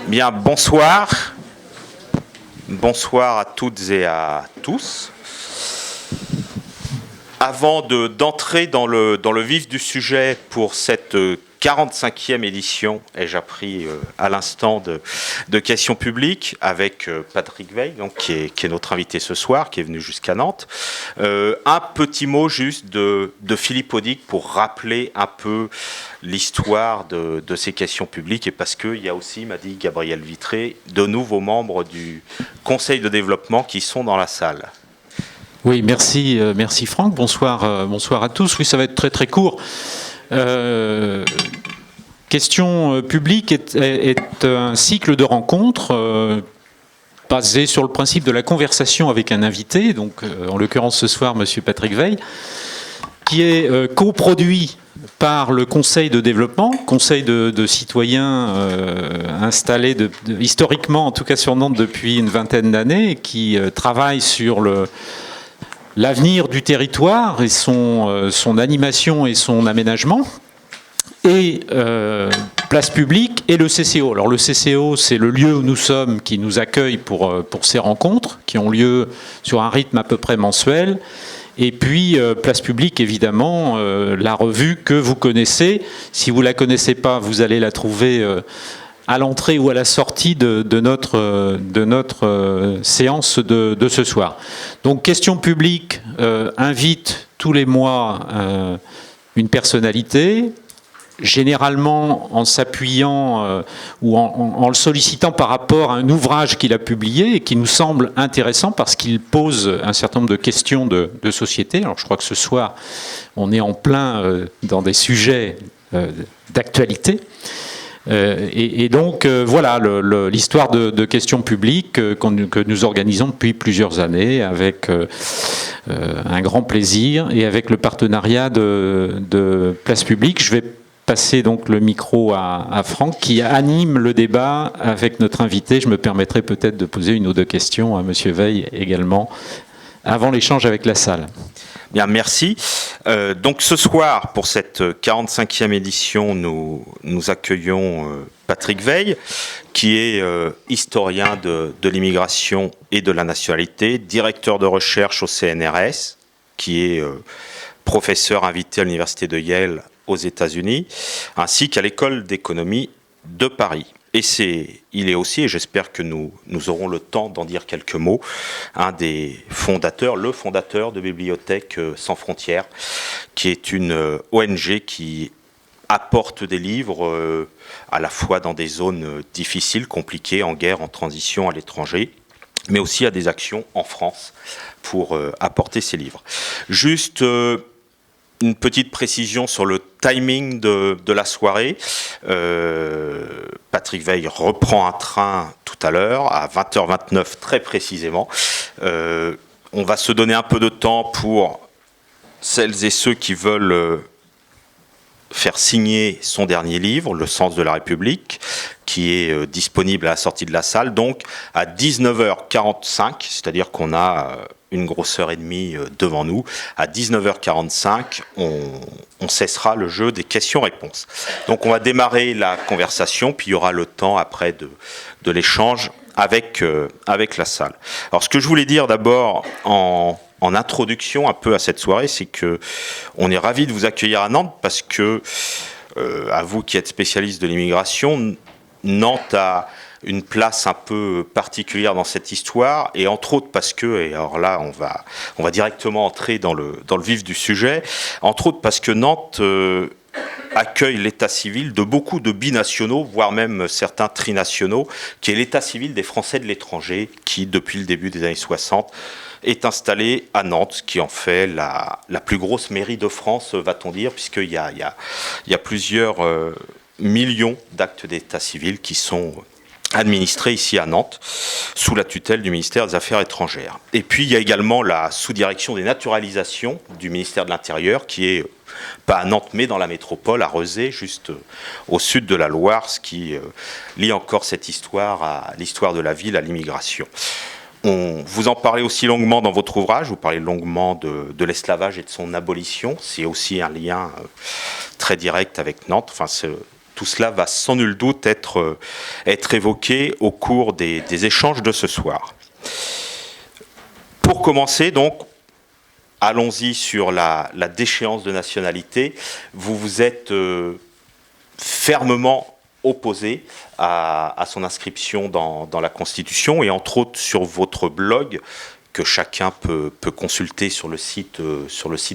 Bien, bonsoir. Bonsoir à toutes et à tous. Avant d'entrer dans le vif du sujet pour cette 45e édition, ai-je appris à l'instant, de questions publiques avec Patrick Weil, donc, qui est notre invité ce soir, qui est venu jusqu'à Nantes. Un petit mot juste de Philippe Audic pour rappeler un peu l'histoire de ces questions publiques, et parce qu'il y a aussi, m'a dit Gabriel Vitré, de nouveaux membres du Conseil de développement qui sont dans la salle. Oui, merci Franck. Bonsoir à tous. Oui, ça va être très très court. Question publique est un cycle de rencontres basé sur le principe de la conversation avec un invité, donc en l'occurrence ce soir Monsieur Patrick Weil, qui est coproduit par le Conseil de développement, conseil de citoyens installés historiquement, en tout cas sur Nantes, depuis une vingtaine d'années, qui travaille sur l'avenir du territoire et son animation et son aménagement, et Place Publique et le CCO. Alors le CCO, c'est le lieu où nous sommes qui nous accueille pour ces rencontres, qui ont lieu sur un rythme à peu près mensuel. Et puis Place Publique, évidemment, la revue que vous connaissez. Si vous ne la connaissez pas, vous allez la trouver à l'entrée ou à la sortie de notre séance de ce soir. Donc, Question publique invite tous les mois une personnalité, généralement en s'appuyant ou en le sollicitant par rapport à un ouvrage qu'il a publié et qui nous semble intéressant parce qu'il pose un certain nombre de questions de société. Alors, je crois que ce soir, on est en plein dans des sujets d'actualité. Et donc, voilà l'histoire de questions publiques que nous organisons depuis plusieurs années avec un grand plaisir et avec le partenariat de Place Publique. Je vais passer donc le micro à Franck qui anime le débat avec notre invité. Je me permettrai peut-être de poser une ou deux questions à Monsieur Weil également avant l'échange avec la salle. Bien, merci. Donc ce soir, pour cette 45e édition, nous accueillons Patrick Weil, qui est historien de l'immigration et de la nationalité, directeur de recherche au CNRS, qui est professeur invité à l'université de Yale aux États-Unis, ainsi qu'à l'école d'économie de Paris. Et il est aussi, et j'espère que nous aurons le temps d'en dire quelques mots, un des fondateurs, le fondateur de Bibliothèques sans frontières, qui est une ONG qui apporte des livres à la fois dans des zones difficiles, compliquées, en guerre, en transition, à l'étranger, mais aussi à des actions en France pour apporter ces livres. Juste une petite précision sur le timing de la soirée. Patrick Weil reprend un train tout à l'heure, à 20h29 très précisément. On va se donner un peu de temps pour celles et ceux qui veulent faire signer son dernier livre, Le sens de la République, qui est disponible à la sortie de la salle, donc à 19h45, c'est-à-dire qu'on a une grosse heure et demie devant nous. À 19h45, on cessera le jeu des questions-réponses. Donc on va démarrer la conversation, puis il y aura le temps après de l'échange avec la salle. Alors ce que je voulais dire d'abord en introduction un peu à cette soirée, c'est que on est ravis de vous accueillir à Nantes parce que, à vous qui êtes spécialiste de l'immigration, Nantes a une place un peu particulière dans cette histoire, et entre autres parce que, et alors là on va directement entrer dans le vif du sujet, entre autres parce que Nantes accueille l'état civil de beaucoup de binationaux, voire même certains trinationaux, qui est l'état civil des Français de l'étranger, qui depuis le début des années 60 est installé à Nantes, qui en fait la plus grosse mairie de France, va-t-on dire, puisqu'il y a plusieurs millions d'actes d'état civil qui sont administrés ici à Nantes, sous la tutelle du ministère des Affaires étrangères. Et puis il y a également la sous-direction des naturalisations du ministère de l'Intérieur, qui est pas à Nantes, mais dans la métropole, à Rezé, juste au sud de la Loire, ce qui lie encore cette histoire à l'histoire de la ville, à l'immigration. Vous en parlez aussi longuement dans votre ouvrage, vous parlez longuement de l'esclavage et de son abolition. C'est aussi un lien très direct avec Nantes. Enfin, tout cela va sans nul doute être évoqué au cours des échanges de ce soir. Pour commencer, donc, allons-y sur la déchéance de nationalité. Vous vous êtes fermement opposé à son inscription dans la Constitution, et entre autres sur votre blog, que chacun peut consulter sur le site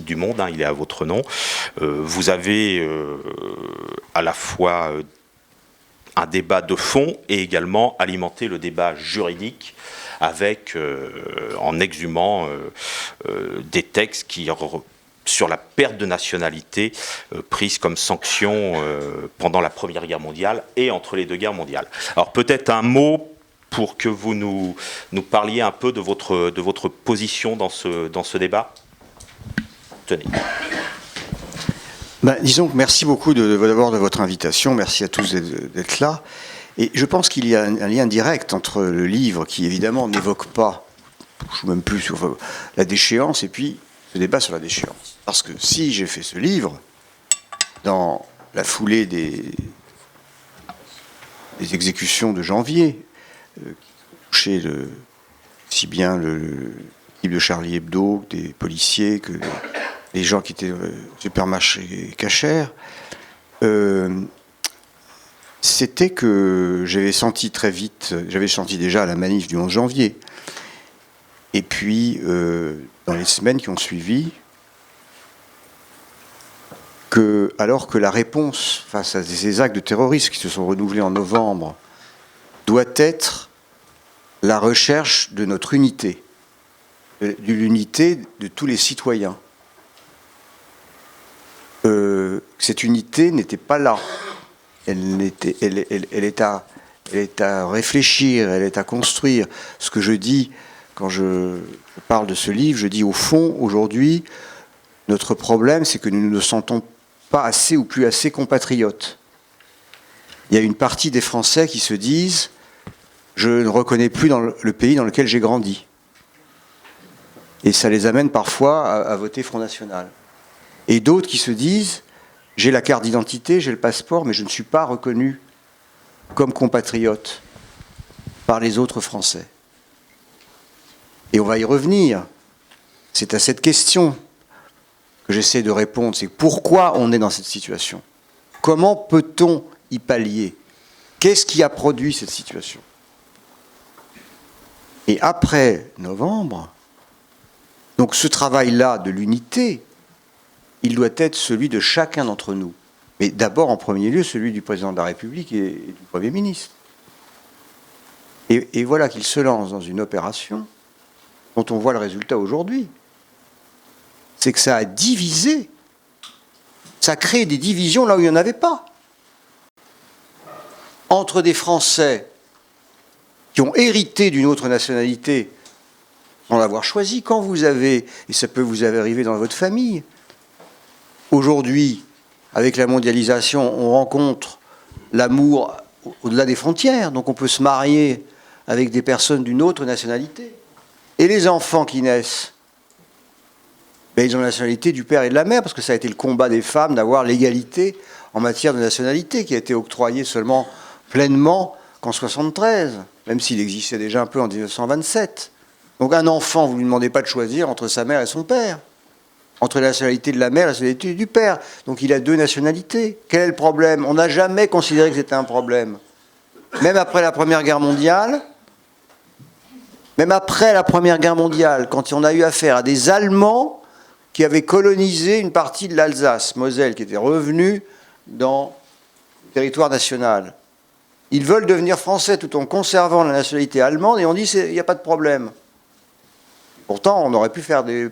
du Monde, il est à votre nom. Vous avez à la fois un débat de fond et également alimenté le débat juridique avec, en exhumant des textes sur la perte de nationalité prise comme sanction pendant la Première Guerre mondiale et entre les deux guerres mondiales. Alors peut-être un mot pour que vous nous parliez un peu de votre position dans ce débat. Tenez. Disons que merci beaucoup d'abord de votre invitation, merci à tous d'être là. Et je pense qu'il y a un lien direct entre le livre, qui évidemment n'évoque pas, je ne suis même plus sur la déchéance, et puis ce débat sur la déchéance. Parce que si j'ai fait ce livre, dans la foulée des exécutions de janvier, qui touchaient si bien l'équipe de Charlie Hebdo, des policiers, que les gens qui étaient au supermarché cachère, c'était que j'avais senti déjà à la manif du 11 janvier, et puis dans les semaines qui ont suivi, alors que la réponse face à ces actes de terrorisme qui se sont renouvelés en novembre doit être la recherche de notre unité, de l'unité de tous les citoyens. Cette unité n'était pas là. Elle est à réfléchir, elle est à construire. Ce que je dis quand je parle de ce livre, je dis au fond, aujourd'hui, notre problème, c'est que nous ne nous sentons pas assez ou plus assez compatriotes. Il y a une partie des Français qui se disent « je ne reconnais plus dans le pays dans lequel j'ai grandi ». Et ça les amène parfois à voter Front National. Et d'autres qui se disent « j'ai la carte d'identité, j'ai le passeport, mais je ne suis pas reconnu comme compatriote par les autres Français ». Et on va y revenir. C'est à cette question que j'essaie de répondre, c'est pourquoi on est dans cette situation ? Comment peut-on y pallier ? Qu'est-ce qui a produit cette situation ? Et après novembre, donc ce travail-là de l'unité, il doit être celui de chacun d'entre nous. Mais d'abord, en premier lieu, celui du président de la République et du Premier ministre. Et voilà qu'il se lance dans une opération dont on voit le résultat aujourd'hui. C'est que ça a divisé, ça a créé des divisions là où il n'y en avait pas. Entre des Français qui ont hérité d'une autre nationalité sans l'avoir choisi, quand vous avez, et ça peut vous arriver dans votre famille, aujourd'hui, avec la mondialisation, on rencontre l'amour au-delà des frontières, donc on peut se marier avec des personnes d'une autre nationalité. Et les enfants qui naissent, ils ont la nationalité du père et de la mère, parce que ça a été le combat des femmes d'avoir l'égalité en matière de nationalité, qui a été octroyée seulement pleinement qu'en 1973, même s'il existait déjà un peu en 1927. Donc un enfant, vous ne lui demandez pas de choisir entre sa mère et son père, entre la nationalité de la mère et la nationalité du père. Donc il a deux nationalités. Quel est le problème ? On n'a jamais considéré que c'était un problème. Même après la Première Guerre mondiale, quand on a eu affaire à des Allemands qui avaient colonisé une partie de l'Alsace, Moselle, qui était revenue dans le territoire national. Ils veulent devenir français tout en conservant la nationalité allemande, et on dit il n'y a pas de problème. Pourtant, on aurait pu faire des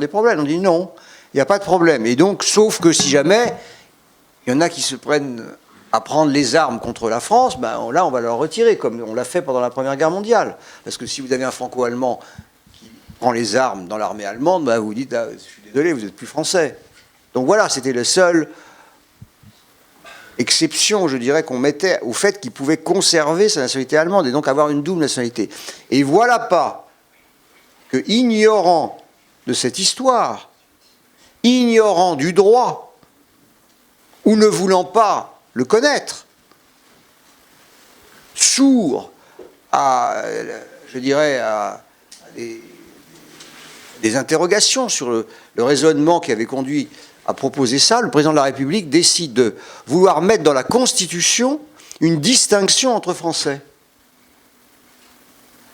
problèmes. On dit non, il n'y a pas de problème. Et donc, sauf que si jamais il y en a qui se prennent à prendre les armes contre la France, là, on va leur retirer, comme on l'a fait pendant la Première Guerre mondiale. Parce que si vous avez un franco-allemand qui prend les armes dans l'armée allemande, vous dites, je suis désolé, vous n'êtes plus français. Donc voilà, c'était la seule exception, je dirais, qu'on mettait au fait qu'il pouvait conserver sa nationalité allemande et donc avoir une double nationalité. Et voilà pas que, ignorant de cette histoire, ignorant du droit, ou ne voulant pas le connaître, sourd à, je dirais, à des interrogations sur le raisonnement qui avait conduit à proposer ça, le président de la République décide de vouloir mettre dans la Constitution une distinction entre Français.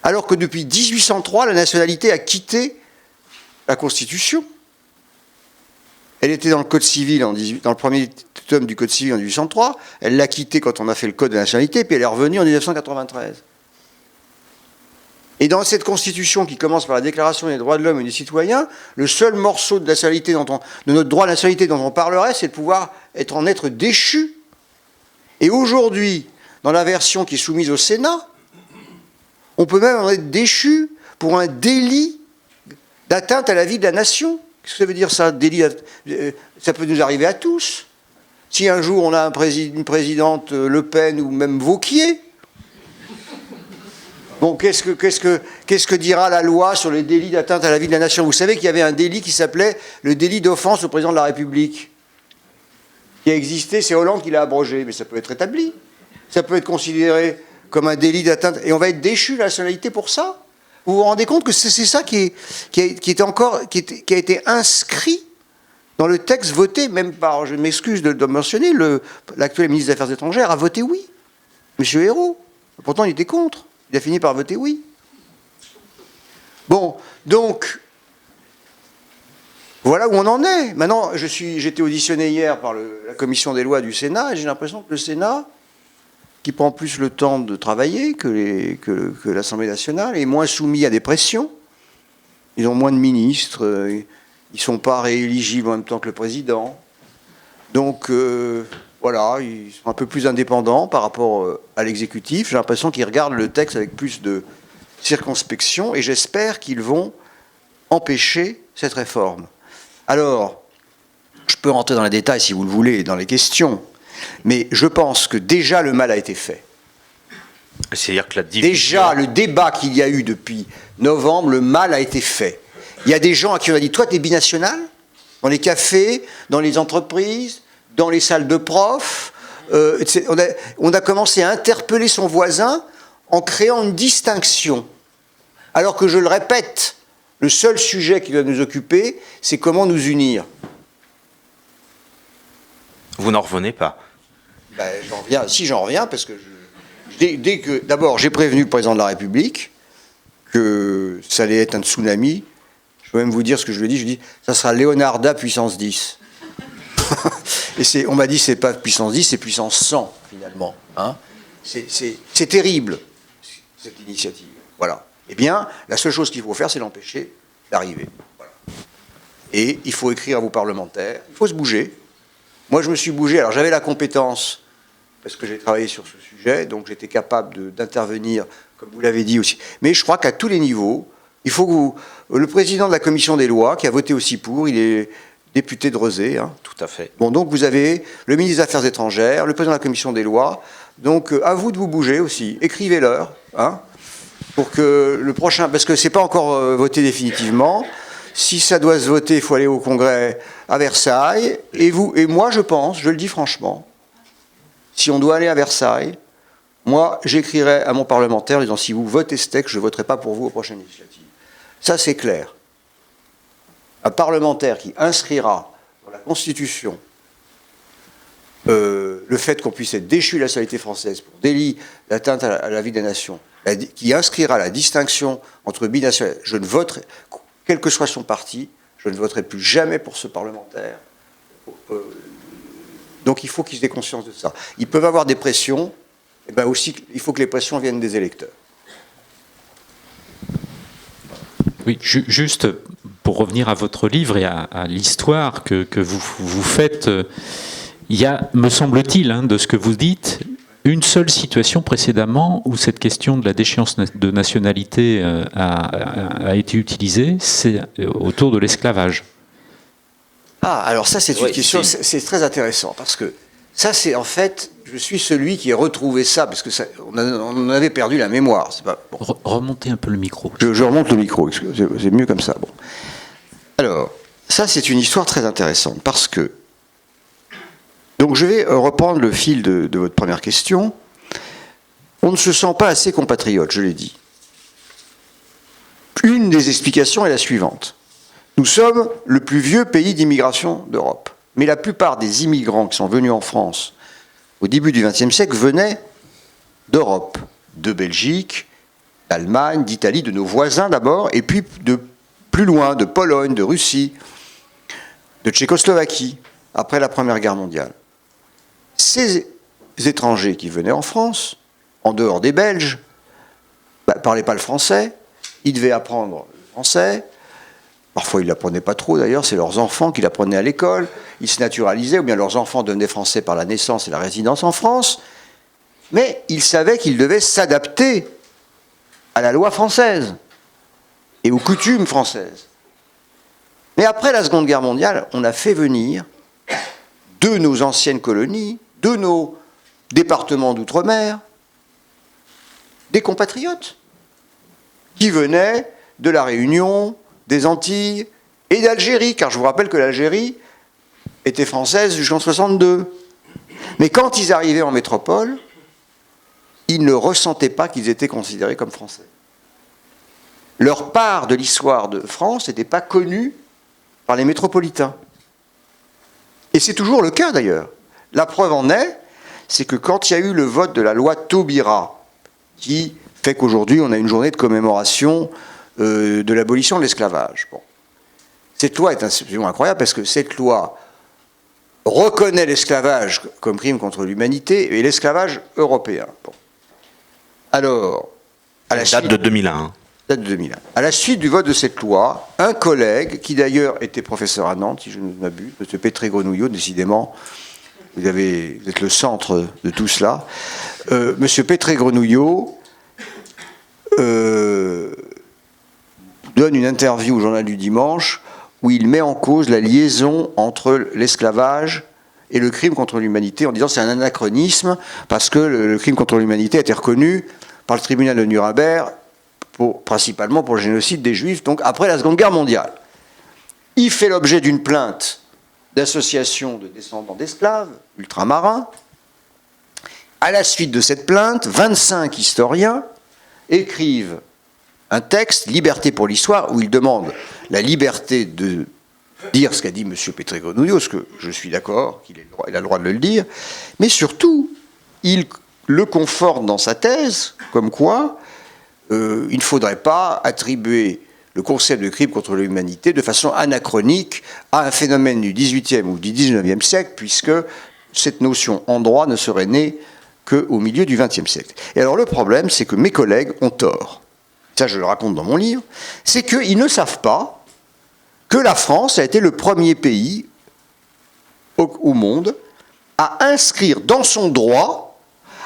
Alors que depuis 1803, la nationalité a quitté la Constitution. Elle était dans le Code civil, dans le premier tome du Code civil en 1803, elle l'a quitté quand on a fait le Code de la nationalité, puis elle est revenue en 1993. Et dans cette Constitution qui commence par la Déclaration des droits de l'homme et du citoyen, le seul morceau de nationalité de notre droit à la nationalité dont on parlerait, c'est de pouvoir en être déchu. Et aujourd'hui, dans la version qui est soumise au Sénat, on peut même en être déchu pour un délit d'atteinte à la vie de la nation. Qu'est-ce que ça veut dire ça, délit? Ça peut nous arriver à tous. Si un jour on a une présidente Le Pen ou même Wauquiez, bon, qu'est-ce que dira la loi sur les délits d'atteinte à la vie de la nation? Vous savez qu'il y avait un délit qui s'appelait le délit d'offense au président de la République, qui a existé, c'est Hollande qui l'a abrogé, mais ça peut être établi. Ça peut être considéré comme un délit d'atteinte, et on va être déchu de la nationalité pour ça. Vous vous rendez compte que c'est ça qui a été inscrit dans le texte voté, même par, je m'excuse de mentionner, l'actuel ministre des Affaires étrangères a voté oui. Monsieur Hérault. Pourtant, il était contre. Il a fini par voter oui. Bon, donc, voilà où on en est. Maintenant, j'étais auditionné hier par la commission des lois du Sénat, et j'ai l'impression que le Sénat, qui prend plus le temps de travailler que l'Assemblée nationale, est moins soumis à des pressions. Ils ont moins de ministres, ils ne sont pas rééligibles en même temps que le président. Donc, voilà, ils sont un peu plus indépendants par rapport à l'exécutif. J'ai l'impression qu'ils regardent le texte avec plus de circonspection, et j'espère qu'ils vont empêcher cette réforme. Alors, je peux rentrer dans les détails si vous le voulez, dans les questions, mais je pense que déjà le mal a été fait. C'est-à-dire que la division... Déjà, le débat qu'il y a eu depuis novembre, le mal a été fait. Il y a des gens à qui on a dit « Toi, t'es binational ?» Dans les cafés, dans les entreprises, dans les salles de profs. On a commencé à interpeller son voisin en créant une distinction. Alors que, je le répète, le seul sujet qui doit nous occuper, c'est comment nous unir. Vous n'en revenez pas? Ben, j'en reviens, parce que dès que, d'abord, j'ai prévenu le président de la République que ça allait être un tsunami. Je peux même vous dire ce que je lui ai dit. Je lui ai dit, ça sera Leonarda puissance 10. Et on m'a dit, c'est pas puissance 10, c'est puissance 100, finalement. Hein, c'est terrible, cette initiative. Voilà. Eh bien, la seule chose qu'il faut faire, c'est l'empêcher d'arriver. Voilà. Et il faut écrire à vos parlementaires, il faut se bouger. Moi, je me suis bougé. Alors, j'avais la compétence, parce que j'ai travaillé sur ce sujet, donc j'étais capable d'intervenir, comme vous l'avez dit aussi. Mais je crois qu'à tous les niveaux, il faut que le président de la commission des lois, qui a voté aussi pour, il est député de Rezé. Hein. Tout à fait. Bon, donc vous avez le ministre des Affaires étrangères, le président de la commission des lois. Donc, à vous de vous bouger aussi. Écrivez-leur, hein, pour que le prochain... Parce que c'est pas encore voté définitivement. Si ça doit se voter, il faut aller au Congrès à Versailles. Et moi, je pense, je le dis franchement, si on doit aller à Versailles, moi, j'écrirai à mon parlementaire en disant, si vous votez ce texte, je ne voterai pas pour vous aux prochaines législatives. Ça, c'est clair. Un parlementaire qui inscrira dans la Constitution le fait qu'on puisse être déchu de la nationalité française pour délit d'atteinte à la vie des nations, qui inscrira la distinction entre binational, je ne voterai... Quel que soit son parti, je ne voterai plus jamais pour ce parlementaire. Donc il faut qu'ils aient conscience de ça. Ils peuvent avoir des pressions, et bien aussi, il faut que les pressions viennent des électeurs. Oui, juste pour revenir à votre livre et à l'histoire que vous faites, il y a, me semble-t-il, hein, de ce que vous dites, une seule situation précédemment où cette question de la déchéance de nationalité a été utilisée, c'est autour de l'esclavage. Ah, alors ça, c'est une question, c'est très intéressant, parce que ça, c'est en fait, je suis celui qui a retrouvé ça, parce que on avait perdu la mémoire. C'est pas, bon. Remontez un peu le micro. Je remonte le micro, c'est mieux comme ça. Bon. Alors, ça, c'est une histoire très intéressante, parce que Donc je vais reprendre le fil de votre première question. On ne se sent pas assez compatriote, je l'ai dit. Une des explications est la suivante. Nous sommes le plus vieux pays d'immigration d'Europe. Mais la plupart des immigrants qui sont venus en France au début du XXe siècle venaient d'Europe, de Belgique, d'Allemagne, d'Italie, de nos voisins d'abord, et puis de plus loin, de Pologne, de Russie, de Tchécoslovaquie, après la Première Guerre mondiale. Ces étrangers qui venaient en France, en dehors des Belges, ne parlaient pas le français, ils devaient apprendre le français. Parfois, ils ne l'apprenaient pas trop, d'ailleurs, c'est leurs enfants qui l'apprenaient à l'école. Ils se naturalisaient, ou bien leurs enfants devenaient français par la naissance et la résidence en France. Mais ils savaient qu'ils devaient s'adapter à la loi française et aux coutumes françaises. Mais après la Seconde Guerre mondiale, on a fait venir de nos anciennes colonies, de nos départements d'outre-mer, des compatriotes qui venaient de la Réunion, des Antilles et d'Algérie, car je vous rappelle que l'Algérie était française jusqu'en 1962. Mais quand ils arrivaient en métropole, ils ne ressentaient pas qu'ils étaient considérés comme français. Leur part de l'histoire de France n'était pas connue par les métropolitains. Et c'est toujours le cas d'ailleurs. La preuve en est, c'est que quand il y a eu le vote de la loi Taubira, qui fait qu'aujourd'hui on a une journée de commémoration de l'abolition de l'esclavage. Bon. Cette loi est absolument incroyable parce que cette loi reconnaît l'esclavage comme crime contre l'humanité et l'esclavage européen. Bon. Alors, à la date de 2001. Date de 2001. À la suite du vote de cette loi, un collègue, qui d'ailleurs était professeur à Nantes, si je ne m'abuse, M. Pétré-Grenouillot, décidément, vous êtes le centre de tout cela, M. Pétré-Grenouillot donne une interview au Journal du Dimanche où il met en cause la liaison entre l'esclavage et le crime contre l'humanité en disant que c'est un anachronisme parce que le crime contre l'humanité a été reconnu par le tribunal de Nuremberg principalement pour le génocide des Juifs, donc après la Seconde Guerre mondiale. Il fait l'objet d'une plainte d'associations de descendants d'esclaves ultramarins. À la suite de cette plainte, 25 historiens écrivent un texte, Liberté pour l'histoire, où ils demandent la liberté de dire ce qu'a dit M. Pétré-Grenouillot, ce que je suis d'accord, qu'il a le droit de le dire, mais surtout, il le conforte dans sa thèse, comme quoi il ne faudrait pas attribuer le concept de crime contre l'humanité de façon anachronique à un phénomène du XVIIIe ou du XIXe siècle, puisque cette notion en droit ne serait née qu'au milieu du XXe siècle. Et alors le problème, c'est que mes collègues ont tort. Ça, je le raconte dans mon livre. C'est qu'ils ne savent pas que la France a été le premier pays au monde à inscrire dans son droit,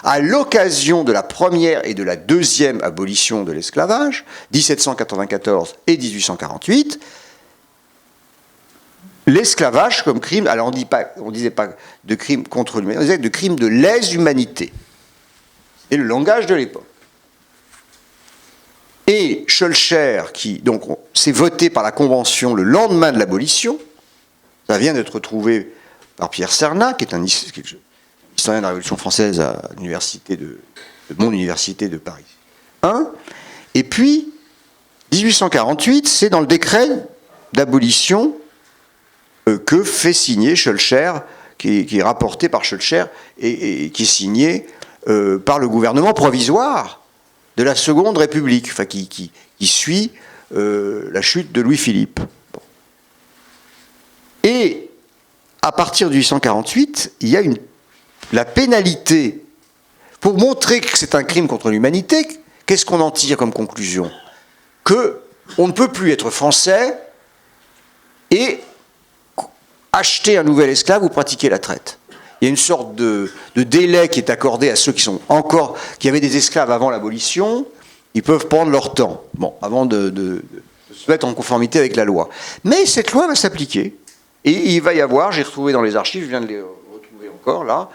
à l'occasion de la première et de la deuxième abolition de l'esclavage, 1794 et 1848, l'esclavage comme crime, alors on ne disait pas de crime contre l'humanité, on disait de crime de lèse-humanité. C'est le langage de l'époque. Et Schœlcher, qui donc s'est voté par la Convention le lendemain de l'abolition, ça vient d'être trouvé par Pierre Cernat, qui est un historien de la Révolution française à l'université de mon université de Paris 1. Et puis, 1848, c'est dans le décret d'abolition que fait signer Schœlcher, qui est rapporté par Schœlcher et qui est signé par le gouvernement provisoire de la Seconde République, enfin qui suit la chute de Louis-Philippe. Bon. Et à partir de 1848, il y a la pénalité. Pour montrer que c'est un crime contre l'humanité, qu'est-ce qu'on en tire comme conclusion? Qu'on ne peut plus être français et acheter un nouvel esclave ou pratiquer la traite. Il y a une sorte de délai qui est accordé à ceux qui avaient des esclaves avant l'abolition. Ils peuvent prendre leur temps, avant de se mettre en conformité avec la loi. Mais cette loi va s'appliquer. Et il va y avoir, j'ai retrouvé dans les archives, je viens de les retrouver encore là,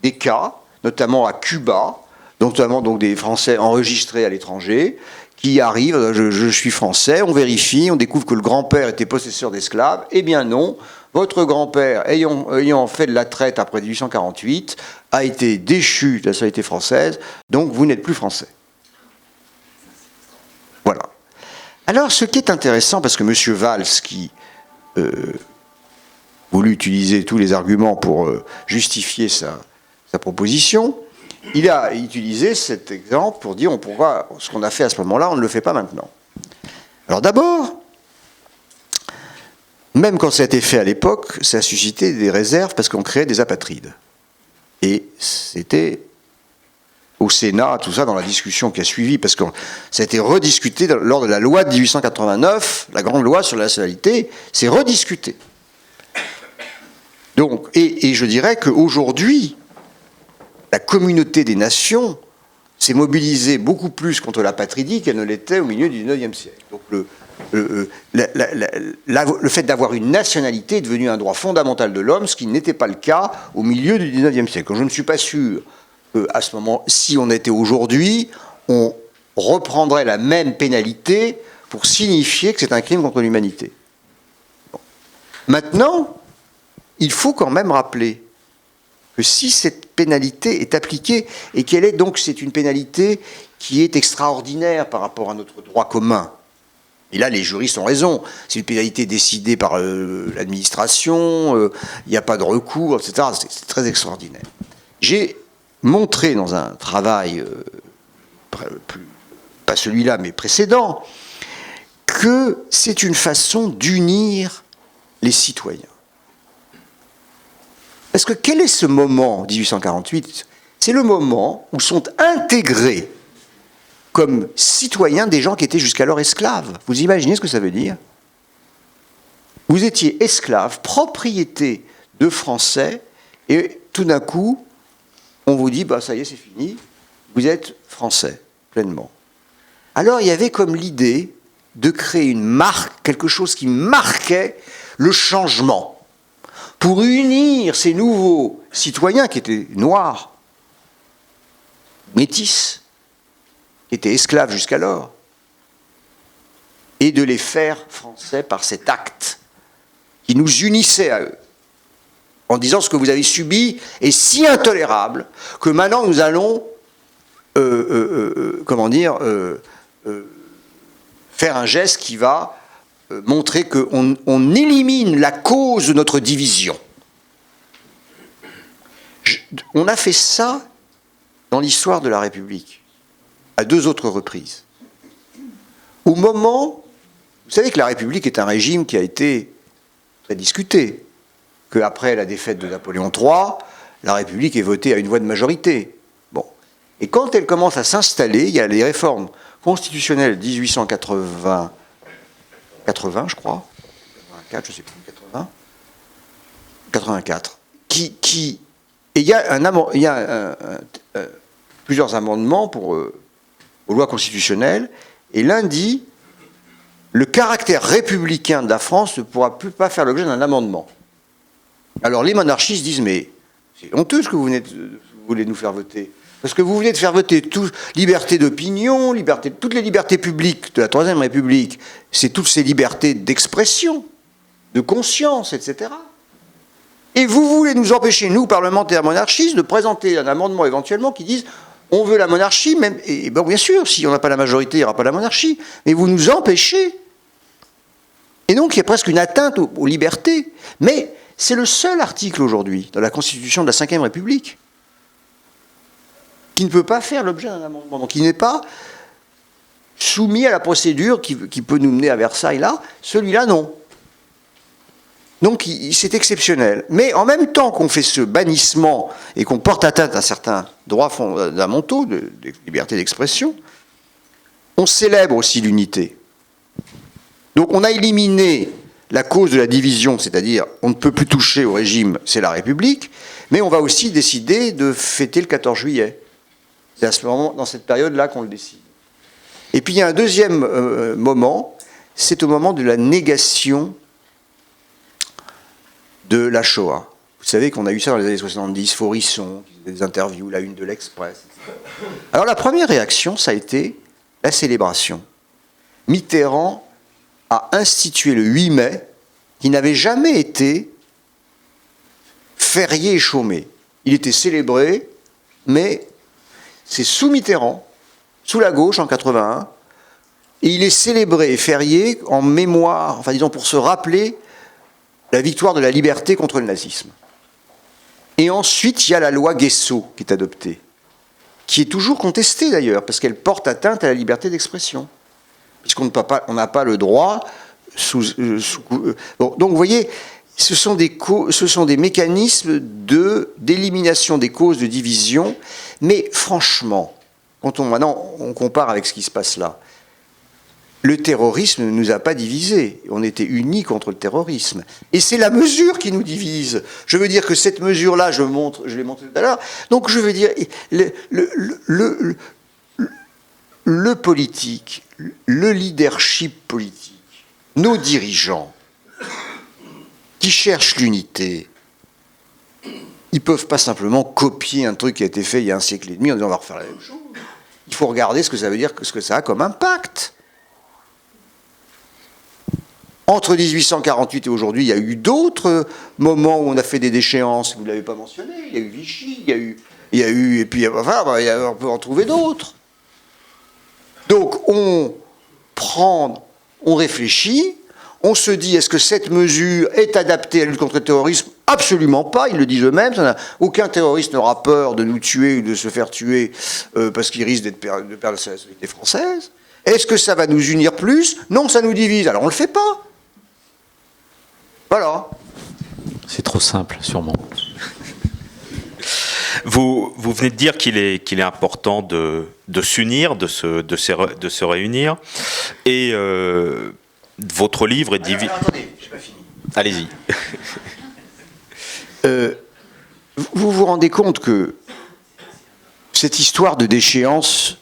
des cas, notamment à Cuba, notamment donc des Français enregistrés à l'étranger, qui arrive, je suis français, on vérifie, on découvre que le grand-père était possesseur d'esclaves. Eh bien non, votre grand-père, ayant fait de la traite après 1848, a été déchu de la nationalité française, donc vous n'êtes plus français. Voilà. Alors, ce qui est intéressant, parce que M. Valls, qui voulut utiliser tous les arguments pour justifier sa proposition, il a utilisé cet exemple pour dire pourquoi ce qu'on a fait à ce moment-là, on ne le fait pas maintenant. Alors d'abord, même quand ça a été fait à l'époque, ça a suscité des réserves parce qu'on créait des apatrides. Et c'était au Sénat, tout ça, dans la discussion qui a suivi, parce que ça a été rediscuté lors de la loi de 1889, la grande loi sur la nationalité, c'est rediscuté. Donc, et je dirais qu'aujourd'hui, la communauté des nations s'est mobilisée beaucoup plus contre l'apatridie qu'elle ne l'était au milieu du XIXe siècle. Donc le fait d'avoir une nationalité est devenu un droit fondamental de l'homme, ce qui n'était pas le cas au milieu du XIXe siècle. Donc je ne suis pas sûr qu'à ce moment, si on était aujourd'hui, on reprendrait la même pénalité pour signifier que c'est un crime contre l'humanité. Bon. Maintenant, il faut quand même rappeler que si cette pénalité est appliquée, et qu'elle est donc, c'est une pénalité qui est extraordinaire par rapport à notre droit commun. Et là, les juristes ont raison. C'est une pénalité décidée par l'administration, il n'y a pas de recours, etc. C'est très extraordinaire. J'ai montré dans un travail, pas celui-là, mais précédent, que c'est une façon d'unir les citoyens. Parce que quel est ce moment, 1848 ? C'est le moment où sont intégrés comme citoyens des gens qui étaient jusqu'alors esclaves. Vous imaginez ce que ça veut dire ? Vous étiez esclaves, propriété de Français, et tout d'un coup, on vous dit, bah, ça y est, c'est fini, vous êtes Français, pleinement. Alors il y avait comme l'idée de créer une marque, quelque chose qui marquait le changement, pour unir ces nouveaux citoyens qui étaient noirs, métis, qui étaient esclaves jusqu'alors, et de les faire français par cet acte qui nous unissait à eux, en disant ce que vous avez subi est si intolérable que maintenant nous allons, faire un geste qui va montrer qu'on élimine la cause de notre division. On a fait ça dans l'histoire de la République, à 2 autres reprises. Au moment, vous savez que la République est un régime qui a été très discuté, qu'après la défaite de Napoléon III, la République est votée à une voix de majorité. Bon. Et quand elle commence à s'installer, il y a les réformes constitutionnelles 1880, je crois, 84, je ne sais plus, 80, 84, et il y a, plusieurs amendements aux lois constitutionnelles, et l'un dit le caractère républicain de la France ne pourra plus pas faire l'objet d'un amendement. Alors les monarchistes disent mais c'est honteux ce que vous voulez nous faire voter. Parce que vous venez de faire voter liberté d'opinion, toutes les libertés publiques de la Troisième République, c'est toutes ces libertés d'expression, de conscience, etc. Et vous voulez nous empêcher, nous, parlementaires monarchistes, de présenter un amendement éventuellement qui dise on veut la monarchie, même, et bon, bien sûr, si on n'a pas la majorité, il n'y aura pas la monarchie, mais vous nous empêchez. Et donc il y a presque une atteinte aux libertés. Mais c'est le seul article aujourd'hui dans la Constitution de la Ve République qui ne peut pas faire l'objet d'un amendement, donc qui n'est pas soumis à la procédure qui peut nous mener à Versailles là, celui-là non. Donc c'est exceptionnel. Mais en même temps qu'on fait ce bannissement et qu'on porte atteinte à certains droits fondamentaux de liberté d'expression, on célèbre aussi l'unité. Donc on a éliminé la cause de la division, c'est-à-dire on ne peut plus toucher au régime, c'est la République, mais on va aussi décider de fêter le 14 juillet. C'est à ce moment, dans cette période-là qu'on le décide. Et puis il y a un deuxième moment, c'est au moment de la négation de la Shoah. Vous savez qu'on a eu ça dans les années 70, Faurisson, des interviews, la une de l'Express, etc. Alors la première réaction, ça a été la célébration. Mitterrand a institué le 8 mai, qui n'avait jamais été férié et chômé. Il était célébré, mais c'est sous Mitterrand, sous la gauche en 81, et il est célébré et férié en mémoire, enfin disons pour se rappeler la victoire de la liberté contre le nazisme. Et ensuite, il y a la loi Guessot qui est adoptée, qui est toujours contestée d'ailleurs, parce qu'elle porte atteinte à la liberté d'expression, puisqu'on n'a pas le droit bon, donc vous voyez, ce sont des mécanismes d'élimination des causes de division, mais franchement, maintenant on compare avec ce qui se passe là, le terrorisme ne nous a pas divisés, on était unis contre le terrorisme, et c'est la mesure qui nous divise. Je veux dire que cette mesure-là, je l'ai montré tout à l'heure, donc je veux dire, le politique, le leadership politique, nos dirigeants qui cherchent l'unité, ils ne peuvent pas simplement copier un truc qui a été fait il y a un siècle et demi en disant on va refaire la même chose. Il faut regarder ce que ça veut dire, ce que ça a comme impact. Entre 1848 et aujourd'hui, il y a eu d'autres moments où on a fait des déchéances, vous ne l'avez pas mentionné, il y a eu Vichy, il y a eu et puis enfin, on peut en trouver d'autres. Donc on réfléchit, on se dit est-ce que cette mesure est adaptée à la lutte contre le terrorisme? Absolument pas, ils le disent eux-mêmes. Aucun terroriste n'aura peur de nous tuer ou de se faire tuer parce qu'il risque de perdre la société française. Est-ce que ça va nous unir plus? Non, ça nous divise, alors on ne le fait pas. Voilà. C'est trop simple, sûrement. Vous venez de dire qu'il est important de s'unir, de se réunir. Et votre livre est divisé. Attendez, je n'ai pas fini. Allez-y. Vous vous rendez compte que cette histoire de déchéance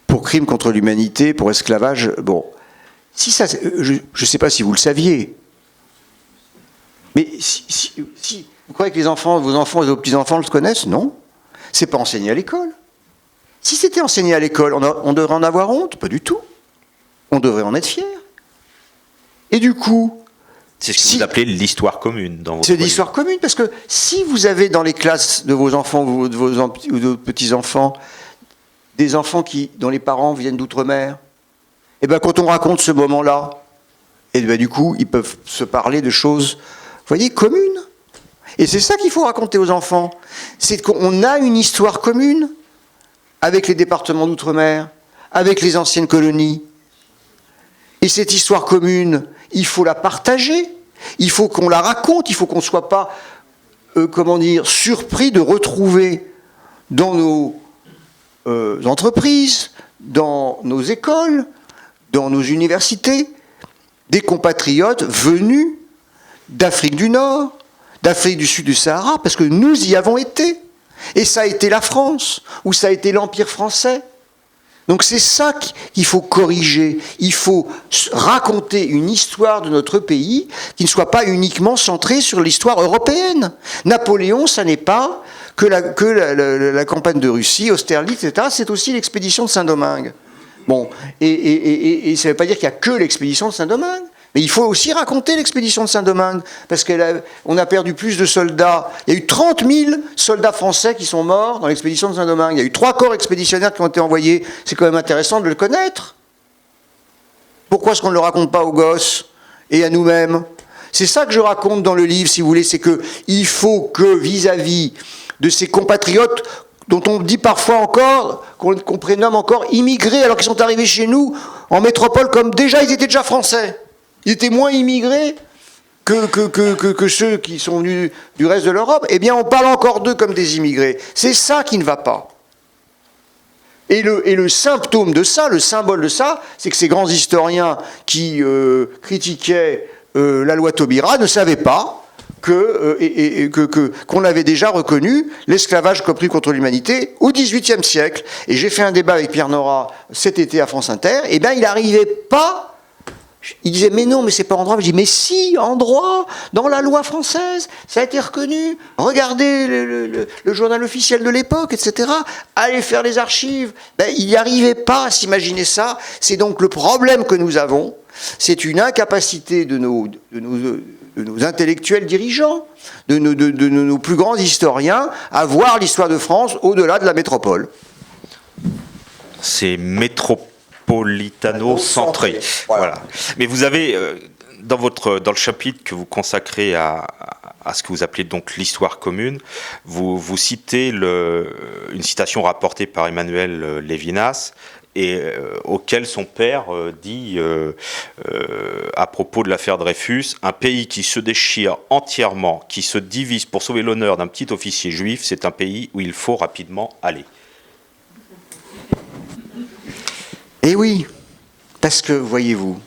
pour crimes contre l'humanité, pour esclavage, bon, si ça, je ne sais pas si vous le saviez, mais si vous croyez que vos enfants et vos petits-enfants le connaissent? Non. C'est pas enseigné à l'école. Si c'était enseigné à l'école, on devrait en avoir honte? Pas du tout. On devrait en être fier. Et du coup... C'est ce que vous appelez l'histoire commune dans votre C'est l'histoire commune, parce que si vous avez dans les classes de vos enfants ou de vos petits-enfants des enfants dont les parents viennent d'outre-mer, et bien quand on raconte ce moment-là, et bien du coup, ils peuvent se parler de choses, vous voyez, communes. Et c'est ça qu'il faut raconter aux enfants. C'est qu'on a une histoire commune avec les départements d'outre-mer, avec les anciennes colonies. Et cette histoire commune, il faut la partager, il faut qu'on la raconte, il faut qu'on ne soit pas, surpris de retrouver dans nos entreprises, dans nos écoles, dans nos universités, des compatriotes venus d'Afrique du Nord, d'Afrique du Sud du Sahara, parce que nous y avons été. Et ça a été la France, ou ça a été l'Empire français. Donc c'est ça qu'il faut corriger. Il faut raconter une histoire de notre pays qui ne soit pas uniquement centrée sur l'histoire européenne. Napoléon, ça n'est pas que la campagne de Russie, Austerlitz, etc. C'est aussi l'expédition de Saint-Domingue. Bon, et ça ne veut pas dire qu'il n'y a que l'expédition de Saint-Domingue. Mais il faut aussi raconter l'expédition de Saint-Domingue, parce qu'on a perdu plus de soldats. Il y a eu 30 000 soldats français qui sont morts dans l'expédition de Saint-Domingue. Il y a eu 3 corps expéditionnaires qui ont été envoyés. C'est quand même intéressant de le connaître. Pourquoi est-ce qu'on ne le raconte pas aux gosses et à nous-mêmes? C'est ça que je raconte dans le livre, si vous voulez, c'est qu'il faut que vis-à-vis de ces compatriotes dont on dit parfois encore, qu'on prénomme encore immigrés, alors qu'ils sont arrivés chez nous en métropole comme déjà, ils étaient déjà français. Ils étaient moins immigrés que ceux qui sont venus du reste de l'Europe. Eh bien, on parle encore d'eux comme des immigrés. C'est ça qui ne va pas. Et le symptôme de ça, le symbole de ça, c'est que ces grands historiens qui critiquaient la loi Taubira ne savaient pas qu'on avait déjà reconnu l'esclavage comme crime contre l'humanité au XVIIIe siècle. Et j'ai fait un débat avec Pierre Nora cet été à France Inter. Eh bien, il n'arrivait pas Il disait, mais non, mais c'est pas en droit. Je dis, mais si, en droit, dans la loi française, ça a été reconnu. Regardez le journal officiel de l'époque, etc. Allez faire les archives. Ben, il n'y arrivait pas à s'imaginer ça. C'est donc le problème que nous avons. C'est une incapacité de nos intellectuels dirigeants, de nos plus grands historiens, à voir l'histoire de France au-delà de la métropole. C'est métropolitano-centré. Voilà. Mais vous avez, dans le chapitre que vous consacrez à ce que vous appelez donc l'histoire commune, vous citez une citation rapportée par Emmanuel Lévinas, et auquel son père dit à propos de l'affaire Dreyfus, un pays qui se déchire entièrement, qui se divise pour sauver l'honneur d'un petit officier juif, c'est un pays où il faut rapidement aller. Eh oui, parce que, voyez-vous,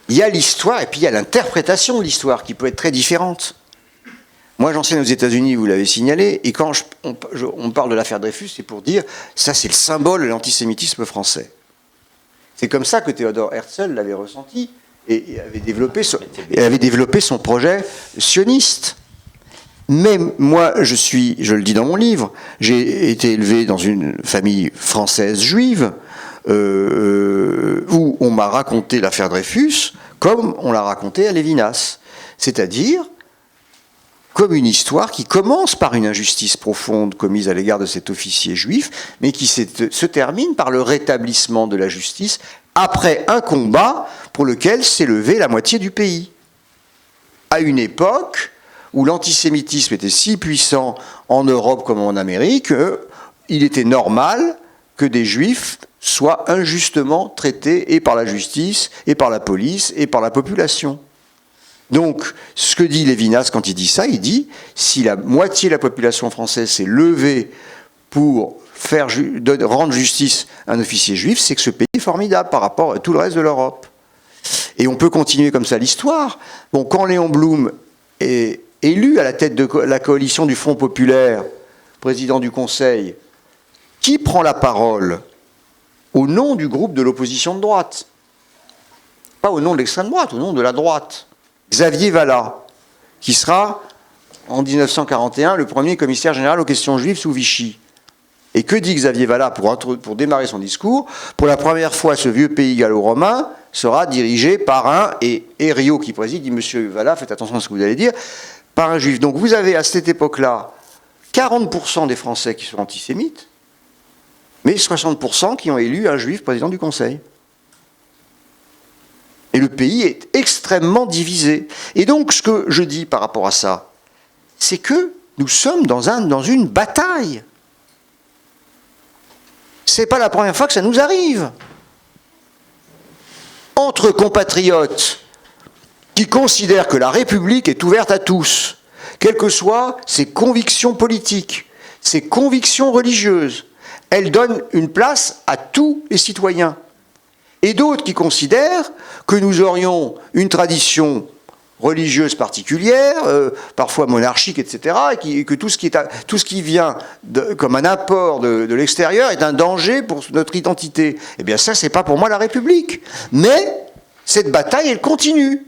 il y a l'histoire et puis il y a l'interprétation de l'histoire qui peut être très différente. Moi, j'enseigne aux États-Unis, vous l'avez signalé, et quand on parle de l'affaire Dreyfus, c'est pour dire, ça c'est le symbole de l'antisémitisme français. C'est comme ça que Theodor Herzl l'avait ressenti et avait développé son projet sioniste. Mais moi, je le dis dans mon livre, j'ai été élevé dans une famille française juive, où on m'a raconté l'affaire Dreyfus comme on l'a raconté à Lévinas. C'est-à-dire comme une histoire qui commence par une injustice profonde commise à l'égard de cet officier juif, mais qui se termine par le rétablissement de la justice après un combat pour lequel s'est levé la moitié du pays. À une époque où l'antisémitisme était si puissant en Europe comme en Amérique, il était normal que des juifs soient injustement traités et par la justice, et par la police, et par la population. Donc, ce que dit Lévinas quand il dit ça, il dit, si la moitié de la population française s'est levée pour rendre justice à un officier juif, c'est que ce pays est formidable par rapport à tout le reste de l'Europe. Et on peut continuer comme ça l'histoire. Bon, quand Léon Blum est élu à la tête de la coalition du Front populaire, président du Conseil, qui prend la parole au nom du groupe de l'opposition de droite? Pas au nom de l'extrême droite, au nom de la droite. Xavier Vallat, qui sera, en 1941, le premier commissaire général aux questions juives sous Vichy. Et que dit Xavier Vallat pour démarrer son discours? Pour la première fois, ce vieux pays gallo-romain sera dirigé par un, et Herriot qui préside, dit Monsieur Vallat, faites attention à ce que vous allez dire, par un juif. Donc vous avez à cette époque-là 40% des Français qui sont antisémites, mais 60% qui ont élu un juif président du Conseil. Et le pays est extrêmement divisé. Et donc, ce que je dis par rapport à ça, c'est que nous sommes dans une bataille. C'est pas la première fois que ça nous arrive. Entre compatriotes qui considèrent que la République est ouverte à tous, quelles que soient ses convictions politiques, ses convictions religieuses, elle donne une place à tous les citoyens. Et d'autres qui considèrent que nous aurions une tradition religieuse particulière, parfois monarchique, etc., et que tout ce qui vient comme un apport de l'extérieur est un danger pour notre identité. Eh bien ça, c'est pas pour moi la République. Mais cette bataille, elle continue.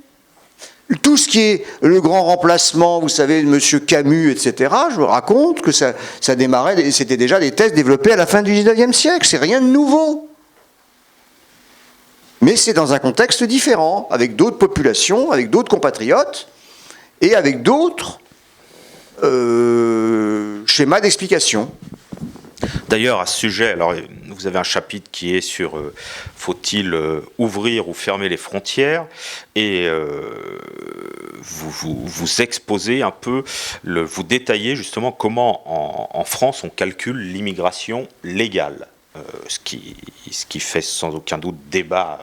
Tout ce qui est le grand remplacement, vous savez, de M. Camus, etc., je vous raconte que ça démarrait, c'était déjà des thèses développées à la fin du XIXe siècle, c'est rien de nouveau. Mais c'est dans un contexte différent, avec d'autres populations, avec d'autres compatriotes, et avec d'autres schémas d'explication. D'ailleurs, à ce sujet, alors, vous avez un chapitre qui est sur faut-il ouvrir ou fermer les frontières, et vous exposez un peu, vous détaillez justement comment en France on calcule l'immigration légale. Ce qui fait sans aucun doute débat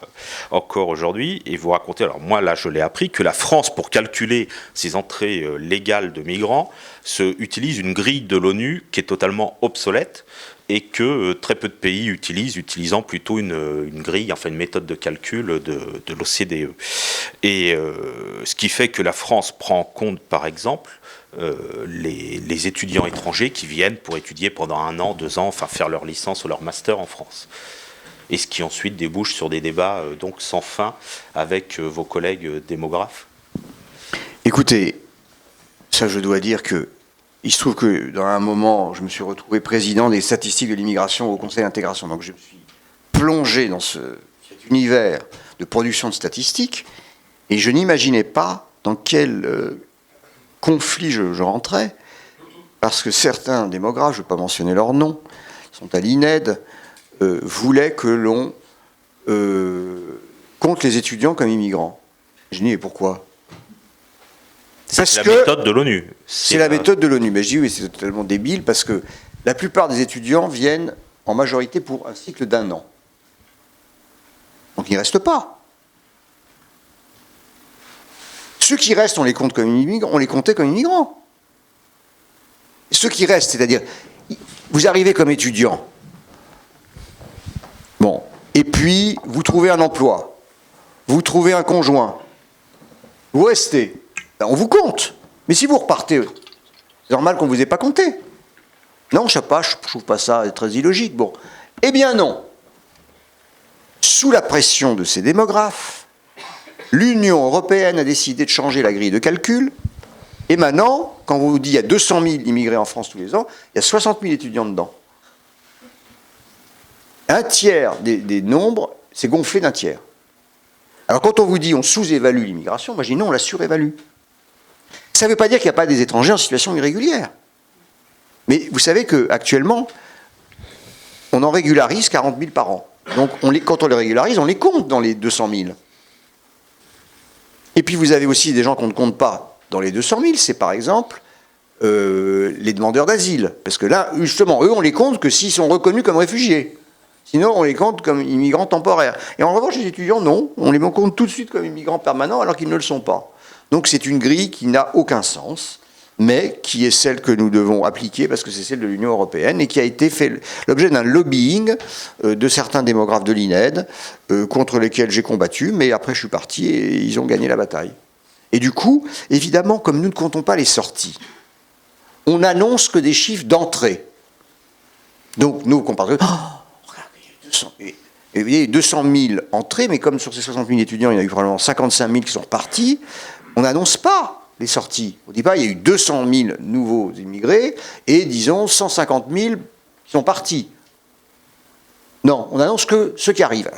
encore aujourd'hui, et vous racontez, alors moi là je l'ai appris, que la France, pour calculer ses entrées légales de migrants, utilise une grille de l'ONU qui est totalement obsolète, et que très peu de pays utilisant plutôt une grille, enfin une méthode de calcul de l'OCDE. Et ce qui fait que la France prend en compte, par exemple, les étudiants étrangers qui viennent pour étudier pendant 1 an, 2 ans, enfin faire leur licence ou leur master en France. Et ce qui ensuite débouche sur des débats donc sans fin avec vos collègues démographes. Écoutez, ça je dois dire que il se trouve que dans un moment, je me suis retrouvé président des statistiques de l'immigration au Conseil d'intégration. Donc je me suis plongé dans cet univers de production de statistiques et je n'imaginais pas dans quel conflit je rentrais, parce que certains démographes, je ne vais pas mentionner leur nom, ils sont à l'INED, voulaient que l'on compte les étudiants comme immigrants. Je dis, mais pourquoi ? C'est la méthode de l'ONU. C'est la méthode de l'ONU. Mais je dis, oui, c'est totalement débile, parce que la plupart des étudiants viennent en majorité pour un cycle d'1 an. Donc ils ne restent pas. Ceux qui restent, on les compte comme immigrants, on les comptait comme immigrants. Ceux qui restent, c'est-à-dire, vous arrivez comme étudiant, bon, et puis vous trouvez un emploi, vous trouvez un conjoint, vous restez, ben on vous compte. Mais si vous repartez, c'est normal qu'on ne vous ait pas compté. Non, je ne sais pas, je trouve pas ça très illogique. Bon, eh bien non. Sous la pression de ces démographes, l'Union européenne a décidé de changer la grille de calcul. Et maintenant, quand on vous dit qu'il y a 200 000 immigrés en France tous les ans, il y a 60 000 étudiants dedans. Un tiers des nombres, c'est gonflé d'un tiers. Alors quand on vous dit on sous-évalue l'immigration, moi je dis non, on la surévalue. Ça ne veut pas dire qu'il n'y a pas des étrangers en situation irrégulière. Mais vous savez qu'actuellement, on en régularise 40 000 par an. Donc quand on les régularise, on les compte dans les 200 000. Et puis vous avez aussi des gens qu'on ne compte pas dans les 200 000, c'est par exemple les demandeurs d'asile. Parce que là, justement, eux, on les compte que s'ils sont reconnus comme réfugiés. Sinon, on les compte comme immigrants temporaires. Et en revanche, les étudiants, non. On les compte tout de suite comme immigrants permanents alors qu'ils ne le sont pas. Donc c'est une grille qui n'a aucun sens, mais qui est celle que nous devons appliquer parce que c'est celle de l'Union européenne et qui a été fait l'objet d'un lobbying de certains démographes de l'INED contre lesquels j'ai combattu, mais après je suis parti et ils ont gagné la bataille. Et du coup, évidemment, comme nous ne comptons pas les sorties, on annonce que des chiffres d'entrée. Donc nous, compatriotes, il y a 200 000 entrées, mais comme sur ces 60 000 étudiants, il y en a eu probablement 55 000 qui sont repartis, on n'annonce pas les sorties. On ne dit pas il y a eu 200 000 nouveaux immigrés et, disons, 150 000 qui sont partis. Non, on annonce que ceux qui arrivent. Oh,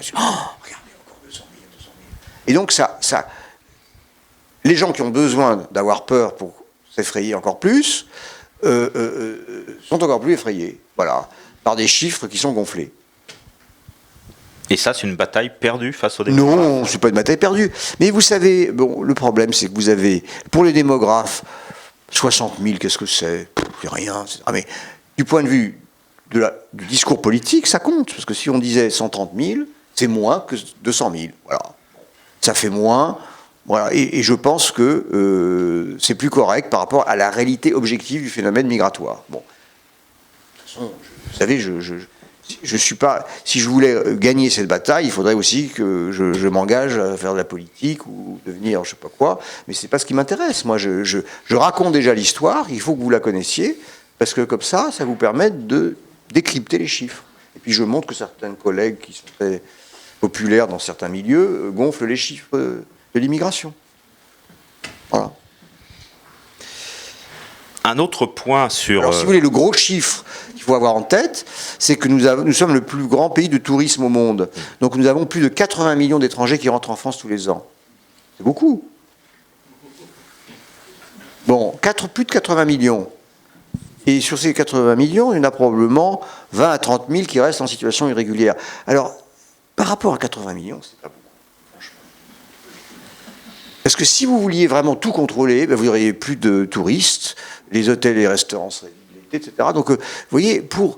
regardez, encore 200 000, 200 000. Et donc, les gens qui ont besoin d'avoir peur pour s'effrayer encore plus sont encore plus effrayés. Voilà, par des chiffres qui sont gonflés. Et ça, c'est une bataille perdue face aux démographes? Non, c'est pas une bataille perdue. Mais vous savez, bon, le problème, c'est que vous avez, pour les démographes, 60 000, qu'est-ce que c'est? C'est rien. Mais du point de vue du discours politique, ça compte. Parce que si on disait 130 000, c'est moins que 200 000. Voilà. Ça fait moins. Voilà. Et je pense que c'est plus correct par rapport à la réalité objective du phénomène migratoire. Bon. De toute façon, vous savez, je suis pas. Si je voulais gagner cette bataille, il faudrait aussi que je m'engage à faire de la politique ou devenir je sais pas quoi. Mais c'est pas ce qui m'intéresse. Moi, je raconte déjà l'histoire. Il faut que vous la connaissiez parce que comme ça vous permet de décrypter les chiffres. Et puis je montre que certains collègues qui sont très populaires dans certains milieux gonflent les chiffres de l'immigration. Voilà. Un autre point sur... Alors, si vous voulez, le gros chiffre qu'il faut avoir en tête, c'est que nous sommes le plus grand pays de tourisme au monde. Donc nous avons plus de 80 millions d'étrangers qui rentrent en France tous les ans. C'est beaucoup. Bon, plus de 80 millions. Et sur ces 80 millions, il y en a probablement 20 à 30 000 qui restent en situation irrégulière. Alors, par rapport à 80 millions, c'est pas beaucoup. Parce que si vous vouliez vraiment tout contrôler, ben vous n'auriez plus de touristes, les hôtels et les restaurants seraient limités, etc. Donc, vous voyez, pour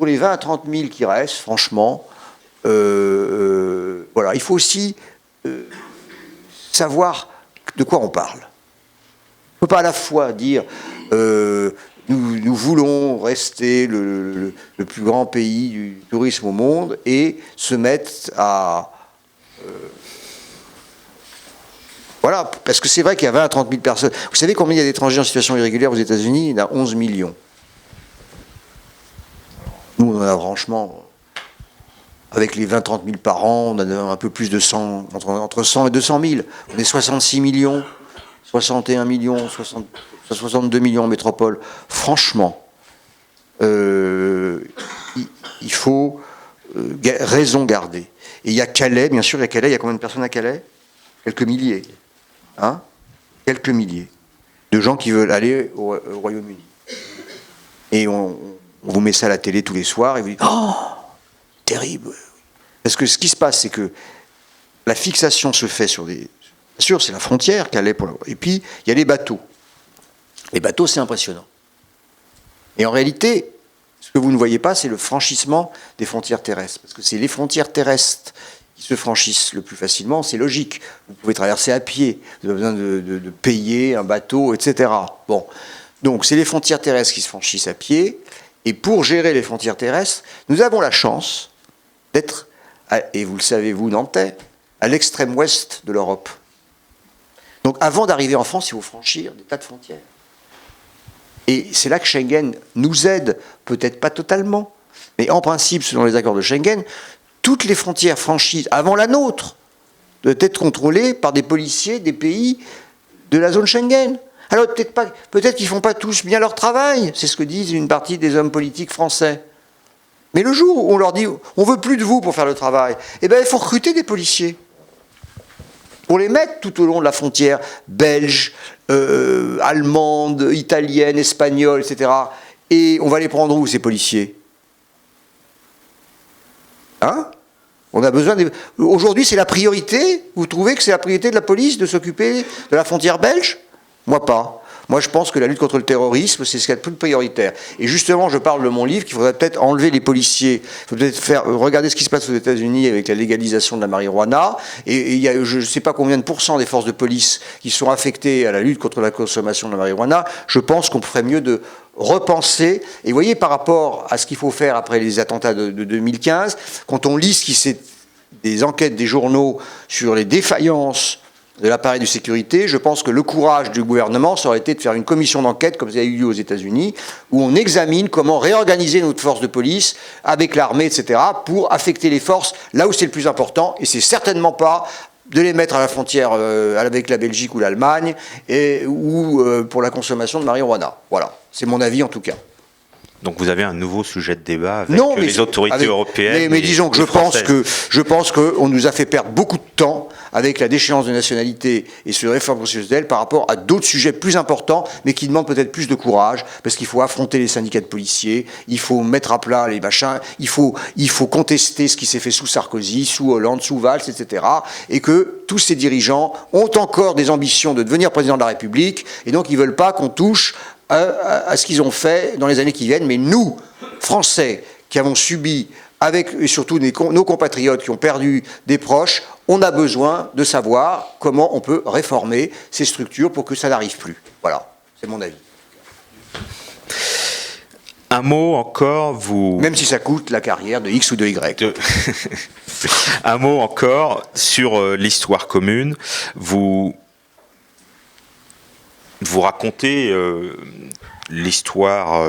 les 20 à 30 000 qui restent, franchement, voilà, il faut aussi savoir de quoi on parle. On ne peut pas à la fois dire nous voulons rester le plus grand pays du tourisme au monde et se mettre à... Voilà, parce que c'est vrai qu'il y a 20 à 30 000 personnes. Vous savez combien il y a d'étrangers en situation irrégulière aux États-Unis? Il y en a 11 millions. Nous, on en a franchement... avec les 20-30 000 par an, on a un peu plus de 100, entre 100 et 200 000. On est 66 millions, 61 millions, 62 millions en métropole. Franchement, il faut raison garder. Et il y a Calais, bien sûr, il y a Calais. Il y a combien de personnes à Calais? Quelques milliers. Hein? Quelques milliers de gens qui veulent aller au Royaume-Uni. Et on vous met ça à la télé tous les soirs et vous dites « Oh, terrible !» Parce que ce qui se passe, c'est que la fixation se fait sur des... Bien sûr, c'est la frontière Calais pour la... Et puis, il y a les bateaux. Les bateaux, c'est impressionnant. Et en réalité, ce que vous ne voyez pas, c'est le franchissement des frontières terrestres. Parce que c'est les frontières terrestres qui se franchissent le plus facilement, c'est logique. Vous pouvez traverser à pied, vous avez besoin de payer un bateau, etc. Bon. Donc, c'est les frontières terrestres qui se franchissent à pied. Et pour gérer les frontières terrestres, nous avons la chance d'être, et vous le savez, vous, Nantais, à l'extrême ouest de l'Europe. Donc, avant d'arriver en France, il faut franchir des tas de frontières. Et c'est là que Schengen nous aide, peut-être pas totalement, mais en principe, selon les accords de Schengen, toutes les frontières franchies avant la nôtre doivent être contrôlées par des policiers des pays de la zone Schengen. Alors peut-être qu'ils ne font pas tous bien leur travail, c'est ce que disent une partie des hommes politiques français. Mais le jour où on leur dit « on ne veut plus de vous pour faire le travail », eh bien il faut recruter des policiers pour les mettre tout au long de la frontière belge, allemande, italienne, espagnole, etc. Et on va les prendre où, ces policiers? Hein? On a besoin des... Aujourd'hui, c'est la priorité? Vous trouvez que c'est la priorité de la police de s'occuper de la frontière belge? Moi, pas. Moi, je pense que la lutte contre le terrorisme, c'est ce qu'il y a de plus prioritaire. Et justement, je parle de mon livre qu'il faudrait peut-être enlever les policiers. Il faut peut-être regarder ce qui se passe aux États-Unis avec la légalisation de la marijuana. Et il y a, je ne sais pas combien de pourcents des forces de police qui sont affectées à la lutte contre la consommation de la marijuana. Je pense qu'on ferait mieux de repenser. Et vous voyez, par rapport à ce qu'il faut faire après les attentats de 2015, quand on lit ce qui s'est des enquêtes des journaux sur les défaillances de l'appareil de sécurité, je pense que le courage du gouvernement, ça aurait été de faire une commission d'enquête, comme ça a eu lieu aux États-Unis, où on examine comment réorganiser notre force de police avec l'armée, etc., pour affecter les forces là où c'est le plus important, et c'est certainement pas de les mettre à la frontière avec la Belgique ou l'Allemagne, ou pour la consommation de marijuana. Voilà, c'est mon avis en tout cas. Donc vous avez un nouveau sujet de débat avec les autorités européennes. Mais disons que je pense qu'on nous a fait perdre beaucoup de temps avec la déchéance de nationalité et sur les réformes constitutionnelles par rapport à d'autres sujets plus importants, mais qui demandent peut-être plus de courage, parce qu'il faut affronter les syndicats de policiers, il faut mettre à plat les machins, il faut contester ce qui s'est fait sous Sarkozy, sous Hollande, sous Valls, etc. Et que tous ces dirigeants ont encore des ambitions de devenir président de la République, et donc ils ne veulent pas qu'on touche à ce qu'ils ont fait dans les années qui viennent. Mais nous, Français, qui avons subi, et surtout nos compatriotes qui ont perdu des proches, on a besoin de savoir comment on peut réformer ces structures pour que ça n'arrive plus. Voilà, c'est mon avis. Un mot encore, Même si ça coûte la carrière de X ou de Y. Un mot encore sur l'histoire commune. Vous racontez l'histoire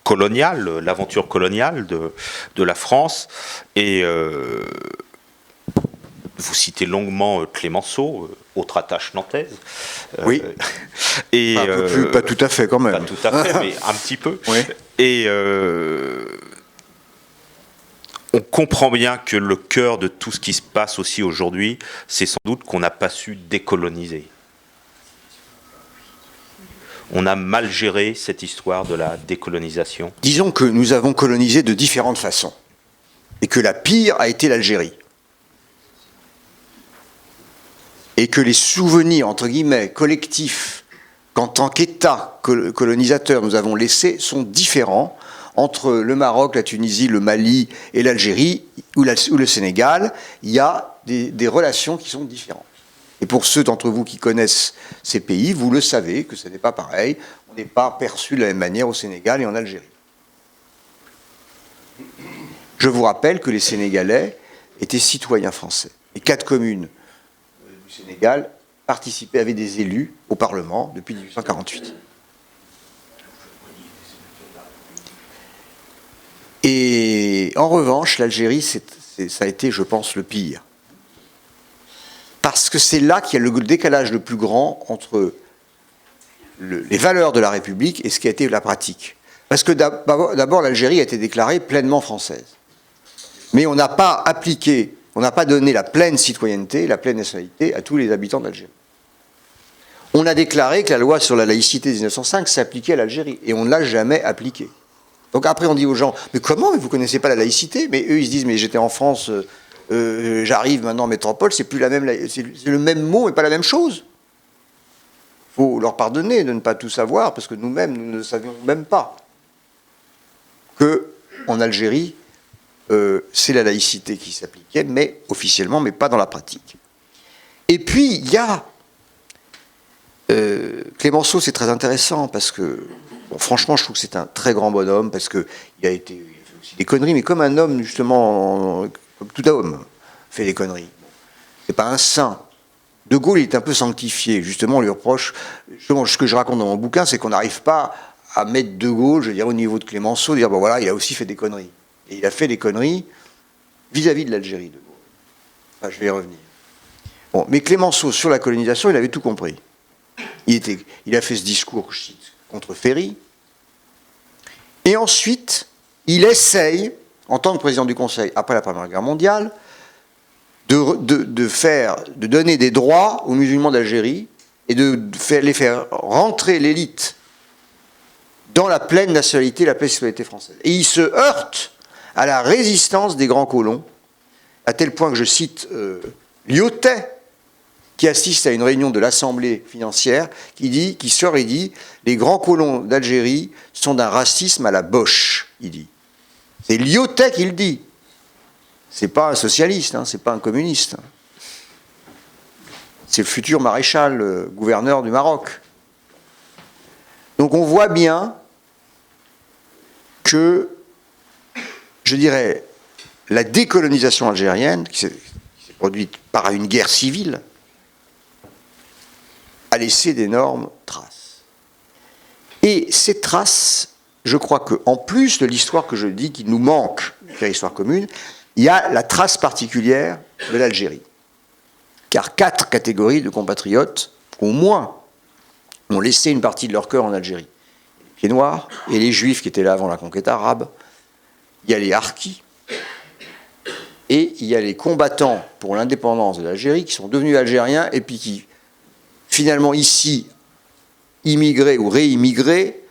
coloniale, l'aventure coloniale de la France, et vous citez longuement Clémenceau, autre attache nantaise. Oui. Et pas tout à fait quand même. Pas tout à fait, mais un petit peu. Oui. Et on comprend bien que le cœur de tout ce qui se passe aussi aujourd'hui, c'est sans doute qu'on n'a pas su décoloniser. On a mal géré cette histoire de la décolonisation. Disons que nous avons colonisé de différentes façons. Et que la pire a été l'Algérie. Et que les souvenirs, entre guillemets, collectifs, qu'en tant qu'État colonisateur nous avons laissés, sont différents entre le Maroc, la Tunisie, le Mali et l'Algérie, ou le Sénégal. Il y a des relations qui sont différentes. Et pour ceux d'entre vous qui connaissent ces pays, vous le savez que ce n'est pas pareil. On n'est pas perçu de la même manière au Sénégal et en Algérie. Je vous rappelle que les Sénégalais étaient citoyens français. Les 4 communes du Sénégal participaient, avaient des élus au Parlement depuis 1848. Et en revanche, l'Algérie, c'est ça a été, je pense, le pire. Parce que c'est là qu'il y a le décalage le plus grand entre les valeurs de la République et ce qui a été la pratique. Parce que d'abord, l'Algérie a été déclarée pleinement française. Mais on n'a pas appliqué, on n'a pas donné la pleine citoyenneté, la pleine nationalité à tous les habitants d'Algérie. On a déclaré que la loi sur la laïcité de 1905 s'appliquait à l'Algérie, et on ne l'a jamais appliquée. Donc après, on dit aux gens, mais comment, mais vous ne connaissez pas la laïcité? Mais eux, ils se disent, mais j'étais en France, j'arrive maintenant en métropole, c'est le même mot, mais pas la même chose. Il faut leur pardonner de ne pas tout savoir, parce que nous-mêmes, nous ne savions même pas qu'en Algérie, c'est la laïcité qui s'appliquait, mais officiellement, mais pas dans la pratique. Et puis, il y a Clémenceau, c'est très intéressant, parce que, bon, franchement, je trouve que c'est un très grand bonhomme, parce qu'il a fait aussi des conneries, mais comme un homme, justement, comme tout homme, fait des conneries. C'est pas un saint. De Gaulle, il est un peu sanctifié. Justement, on lui reproche, justement, ce que je raconte dans mon bouquin, c'est qu'on n'arrive pas à mettre De Gaulle, je veux dire, au niveau de Clémenceau, dire, bon voilà, il a aussi fait des conneries. Et il a fait des conneries vis-à-vis de l'Algérie, De Gaulle. Enfin, je vais y revenir. Bon, mais Clémenceau, sur la colonisation, il avait tout compris. Il a fait ce discours que je cite, contre Ferry. Et ensuite, il essaye, en tant que président du Conseil, après la Première Guerre mondiale, de donner des droits aux musulmans d'Algérie et les faire rentrer l'élite dans la pleine nationalité, la pleine citoyenneté française. Et il se heurte à la résistance des grands colons, à tel point que je cite Lyotet, qui assiste à une réunion de l'Assemblée financière, qui sort et dit « Les grands colons d'Algérie sont d'un racisme à la Bosch », il dit. C'est Lyotet qui le dit. C'est pas un socialiste, hein, c'est pas un communiste. C'est le futur maréchal, gouverneur du Maroc. Donc on voit bien que, je dirais, la décolonisation algérienne, qui s'est produite par une guerre civile, a laissé d'énormes traces. Et ces traces, je crois qu'en plus de l'histoire que je dis qu'il nous manque, qui est l'histoire commune, il y a la trace particulière de l'Algérie. Car 4 catégories de compatriotes, au moins, ont laissé une partie de leur cœur en Algérie. Les pieds noirs et les juifs qui étaient là avant la conquête arabe. Il y a les harkis. Et il y a les combattants pour l'indépendance de l'Algérie qui sont devenus algériens et puis qui, finalement, ici, immigrés ou réimmigrés,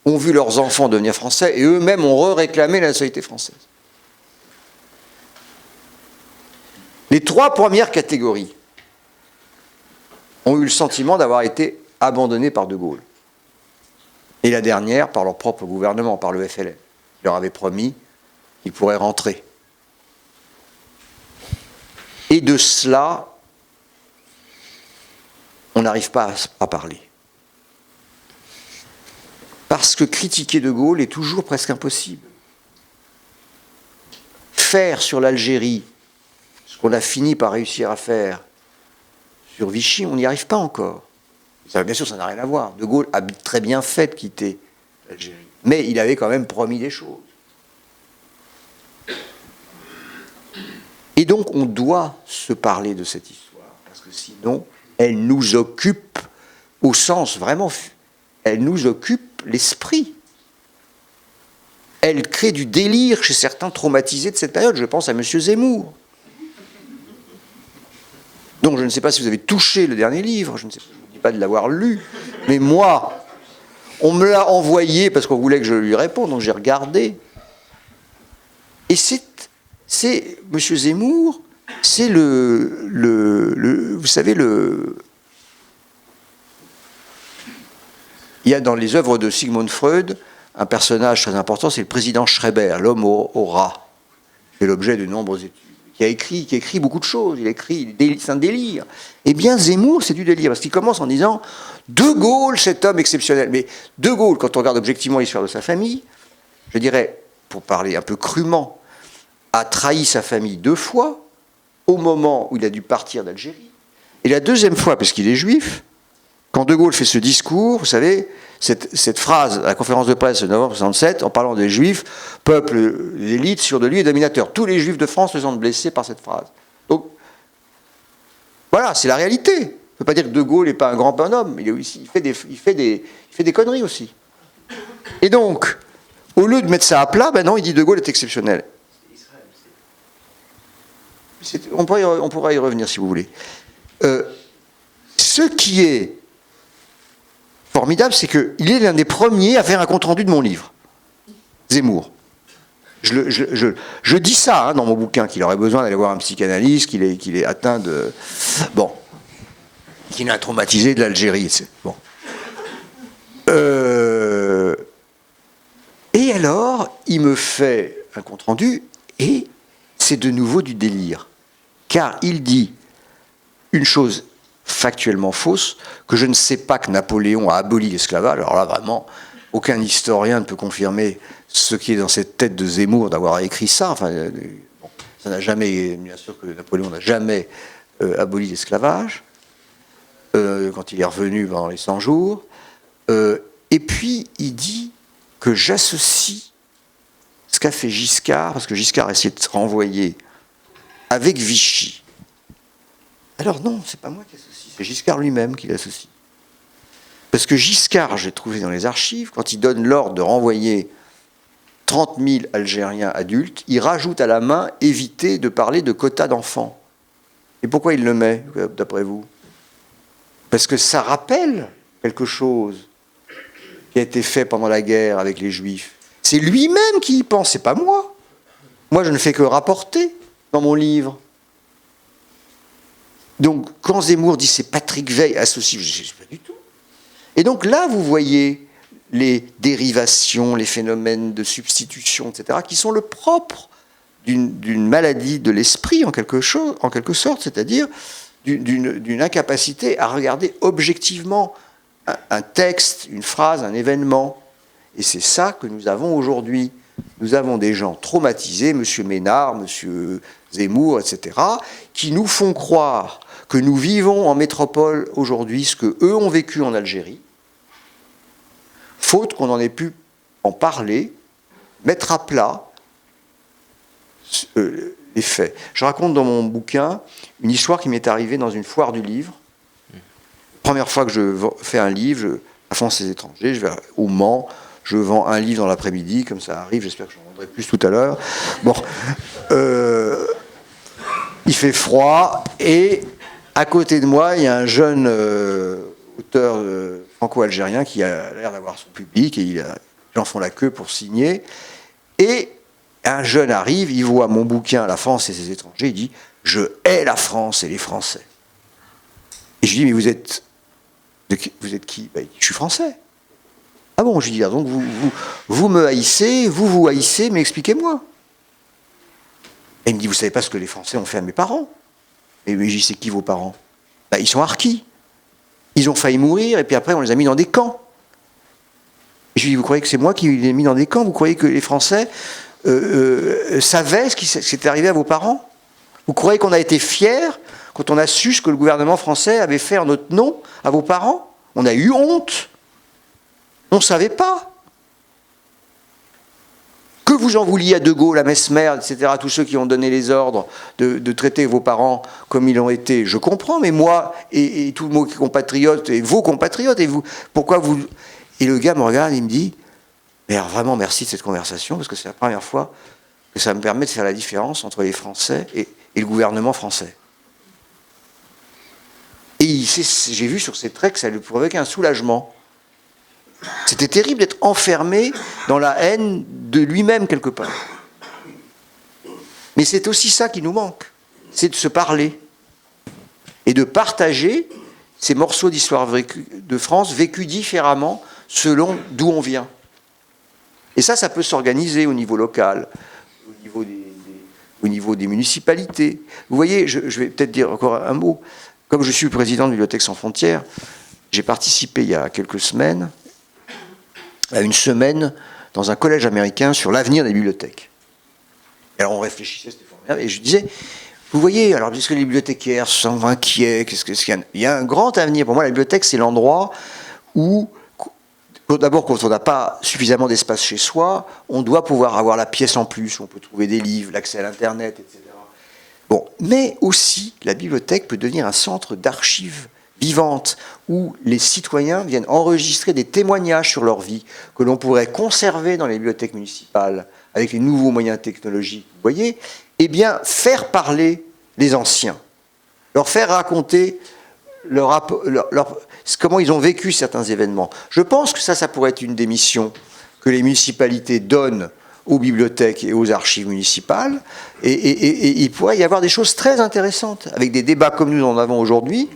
ont vu leurs enfants devenir français et eux-mêmes ont réclamé la nationalité française. Les 3 premières catégories ont eu le sentiment d'avoir été abandonnées par De Gaulle. Et la dernière, par leur propre gouvernement, par le FLN. Il leur avait promis qu'ils pourraient rentrer. Et de cela, on n'arrive pas à parler. Parce que critiquer De Gaulle est toujours presque impossible. Faire sur l'Algérie ce qu'on a fini par réussir à faire sur Vichy, on n'y arrive pas encore. Ça, bien sûr, ça n'a rien à voir. De Gaulle a très bien fait de quitter l'Algérie. Mais il avait quand même promis des choses. Et donc, on doit se parler de cette histoire, parce que sinon, elle nous occupe, au sens vraiment, elle nous occupe l'esprit. Elle crée du délire chez certains traumatisés de cette période. Je pense à M. Zemmour. Donc je ne sais pas si vous avez touché le dernier livre, je ne vous dis pas de l'avoir lu, mais moi, on me l'a envoyé parce qu'on voulait que je lui réponde, donc j'ai regardé. Et c'est M. Zemmour, c'est vous savez, il y a dans les œuvres de Sigmund Freud un personnage très important, c'est le président Schreiber, l'homme au rat, qui fait l'objet de nombreuses études. Qui a écrit beaucoup de choses, c'est un délire. Eh bien, Zemmour, c'est du délire, parce qu'il commence en disant « De Gaulle, cet homme exceptionnel ». Mais De Gaulle, quand on regarde objectivement l'histoire de sa famille, je dirais, pour parler un peu crûment, a trahi sa famille 2 fois, au moment où il a dû partir d'Algérie. Et la 2e fois, parce qu'il est juif, quand De Gaulle fait ce discours, vous savez, cette phrase à la conférence de presse de novembre 67 en parlant des Juifs, peuple d'élite, sûr de lui et dominateur. Tous les Juifs de France se sentent blessés par cette phrase. Donc, voilà, c'est la réalité. On ne peut pas dire que De Gaulle n'est pas un grand bonhomme. Il fait des conneries aussi. Et donc, au lieu de mettre ça à plat, ben non, il dit De Gaulle est exceptionnel. On pourra y revenir si vous voulez. Ce qui est formidable, c'est qu'il est l'un des premiers à faire un compte-rendu de mon livre, Zemmour. Je dis ça dans mon bouquin, qu'il aurait besoin d'aller voir un psychanalyste, qu'il est atteint de... Bon. Qu'il a traumatisé de l'Algérie. Bon. Et alors, il me fait un compte-rendu, et c'est de nouveau du délire. Car il dit une chose factuellement fausse, que je ne sais pas que Napoléon a aboli l'esclavage. Alors là, vraiment, aucun historien ne peut confirmer ce qui est dans cette tête de Zemmour d'avoir écrit ça. Enfin, bon, ça n'a jamais, bien sûr que Napoléon n'a jamais aboli l'esclavage, quand il est revenu pendant les 100 jours. Et puis, il dit que j'associe ce qu'a fait Giscard, parce que Giscard a essayé de se renvoyer avec Vichy. Alors non, c'est pas moi qui associe, c'est Giscard lui-même qui l'associe. Parce que Giscard, j'ai trouvé dans les archives, quand il donne l'ordre de renvoyer 30 000 Algériens adultes, il rajoute à la main « éviter de parler de quotas d'enfants ». Et pourquoi il le met, d'après vous? Parce que ça rappelle quelque chose qui a été fait pendant la guerre avec les Juifs. C'est lui-même qui y pense, c'est pas moi. Moi, je ne fais que rapporter dans mon livre. Donc, quand Zemmour dit c'est Patrick Weil associé, je ne sais pas du tout. Et donc là, vous voyez les dérivations, les phénomènes de substitution, etc., qui sont le propre d'une maladie de l'esprit, en quelque sorte, c'est-à-dire d'une incapacité à regarder objectivement un texte, une phrase, un événement. Et c'est ça que nous avons aujourd'hui. Nous avons des gens traumatisés, M. Ménard, M. Zemmour, etc., qui nous font croire que nous vivons en métropole aujourd'hui ce qu'eux ont vécu en Algérie, faute qu'on en ait pu en parler, mettre à plat les faits. Je raconte dans mon bouquin une histoire qui m'est arrivée dans une foire du livre. Première fois que je fais un livre, à France des étrangers, je vais au Mans, je vends un livre dans l'après-midi, comme ça arrive, j'espère que j'en vendrai plus tout à l'heure. Bon, il fait froid, et à côté de moi, il y a un jeune auteur franco-algérien qui a l'air d'avoir son public, et les gens font la queue pour signer. Et un jeune arrive, il voit mon bouquin, La France et ses étrangers, il dit « Je hais la France et les Français ». Et je lui dis « Mais vous êtes qui ?» Ben, il dit « Je suis français ». Ah bon, je lui dis, donc vous me haïssez, vous haïssez, mais expliquez-moi. Et il me dit, vous savez pas ce que les Français ont fait à mes parents? Et je dis, c'est qui vos parents? Ben, ils sont harkis. Ils ont failli mourir, et puis après on les a mis dans des camps. Et je lui dis, vous croyez que c'est moi qui les ai mis dans des camps? Vous croyez que les Français savaient ce qui s'était arrivé à vos parents? Vous croyez qu'on a été fiers quand on a su ce que le gouvernement français avait fait en notre nom à vos parents? On a eu honte. On ne savait pas. Que vous en vouliez à De Gaulle, à Mesmer, etc., tous ceux qui ont donné les ordres de traiter vos parents comme ils l'ont été, je comprends, mais moi, et tous vos compatriotes, et vos compatriotes, et vous, pourquoi vous... Et le gars me regarde, il me dit, mais vraiment merci de cette conversation, parce que c'est la première fois que ça me permet de faire la différence entre les Français et le gouvernement français. Et j'ai vu sur ses traits que ça lui provoquait un soulagement. C'était terrible d'être enfermé dans la haine de lui-même quelque part. Mais c'est aussi ça qui nous manque, c'est de se parler et de partager ces morceaux d'histoire de France vécus différemment selon d'où on vient. Et ça peut s'organiser au niveau local, au niveau des municipalités. Vous voyez, je vais peut-être dire encore un mot. Comme je suis président de Bibliothèques sans frontières, j'ai participé il y a quelques semaines à une semaine dans un collège américain sur l'avenir des bibliothèques. Et alors on réfléchissait, c'était formidable, et je disais, vous voyez, alors puisque les bibliothécaires sont inquiets, il y a un grand avenir. Pour moi, la bibliothèque, c'est l'endroit où D'abord, quand on n'a pas suffisamment d'espace chez soi, on doit pouvoir avoir la pièce en plus, où on peut trouver des livres, l'accès à l'Internet, etc. Bon, mais aussi, la bibliothèque peut devenir un centre d'archives vivantes, où les citoyens viennent enregistrer des témoignages sur leur vie, que l'on pourrait conserver dans les bibliothèques municipales, avec les nouveaux moyens technologiques, vous voyez, eh bien, faire parler les anciens, leur faire raconter comment ils ont vécu certains événements. Je pense que ça pourrait être une des missions que les municipalités donnent aux bibliothèques et aux archives municipales. Et il pourrait y avoir des choses très intéressantes, avec des débats comme nous en avons aujourd'hui,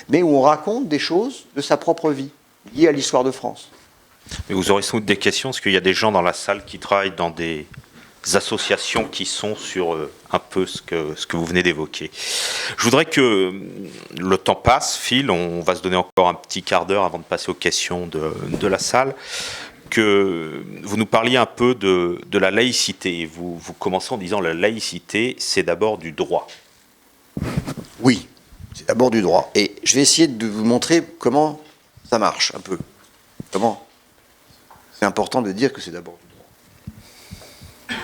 mais où on raconte des choses de sa propre vie, liées à l'histoire de France. Mais vous aurez sans doute des questions, parce qu'il y a des gens dans la salle qui travaillent dans des associations qui sont sur un peu ce que vous venez d'évoquer. Je voudrais que le temps passe, file, on va se donner encore un petit quart d'heure avant de passer aux questions de la salle, que vous nous parliez un peu de la laïcité. Vous commencez en disant la laïcité, c'est d'abord du droit. Oui, c'est d'abord du droit. Et je vais essayer de vous montrer comment ça marche un peu. Comment c'est important de dire que c'est d'abord du droit.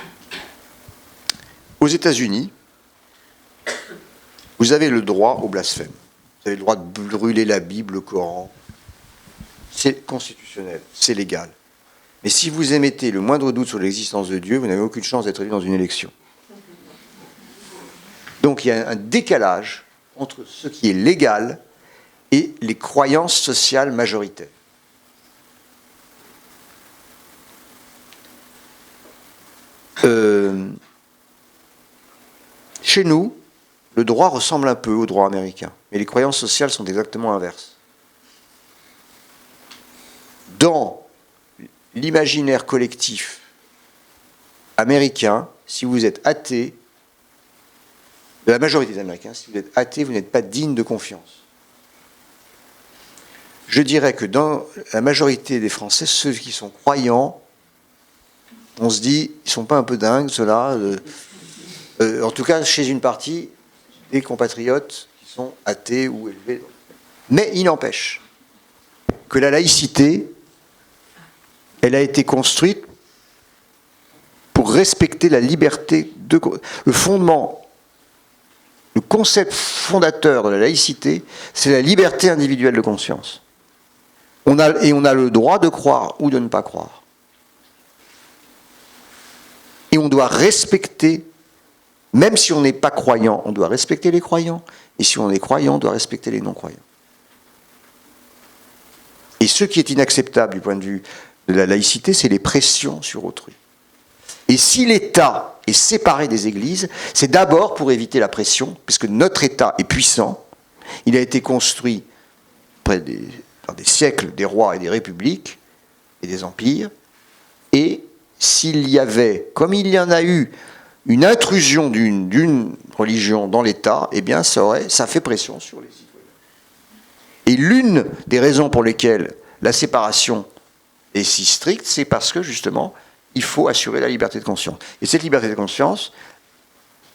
Aux États-Unis, vous avez le droit au blasphème. Vous avez le droit de brûler la Bible, le Coran. C'est constitutionnel, c'est légal. Mais si vous émettez le moindre doute sur l'existence de Dieu, vous n'avez aucune chance d'être élu dans une élection. Donc il y a un décalage entre ce qui est légal et les croyances sociales majoritaires. Chez nous, le droit ressemble un peu au droit américain, mais les croyances sociales sont exactement inverses. Dans l'imaginaire collectif américain, si vous êtes athée, de la majorité des Américains, si vous êtes athée, vous n'êtes pas digne de confiance. Je dirais que dans la majorité des Français, ceux qui sont croyants, on se dit, ils ne sont pas un peu dingues, ceux-là. En tout cas, chez une partie des compatriotes qui sont athées ou élevés. Mais il n'empêche que la laïcité, elle a été construite pour respecter la liberté le fondement, le concept fondateur de la laïcité, c'est la liberté individuelle de conscience. On a le droit de croire ou de ne pas croire. Et on doit respecter, même si on n'est pas croyant, on doit respecter les croyants. Et si on est croyant, on doit respecter les non-croyants. Et ce qui est inacceptable du point de vue de la laïcité, c'est les pressions sur autrui. Et si l'État est séparé des églises, c'est d'abord pour éviter la pression, puisque notre État est puissant. Il a été construit dans des siècles des rois et des républiques et des empires. Et s'il y avait, comme il y en a eu, une intrusion d'une religion dans l'État, eh bien ça fait pression sur les citoyens. Et l'une des raisons pour lesquelles la séparation est si stricte, c'est parce que justement, il faut assurer la liberté de conscience. Et cette liberté de conscience,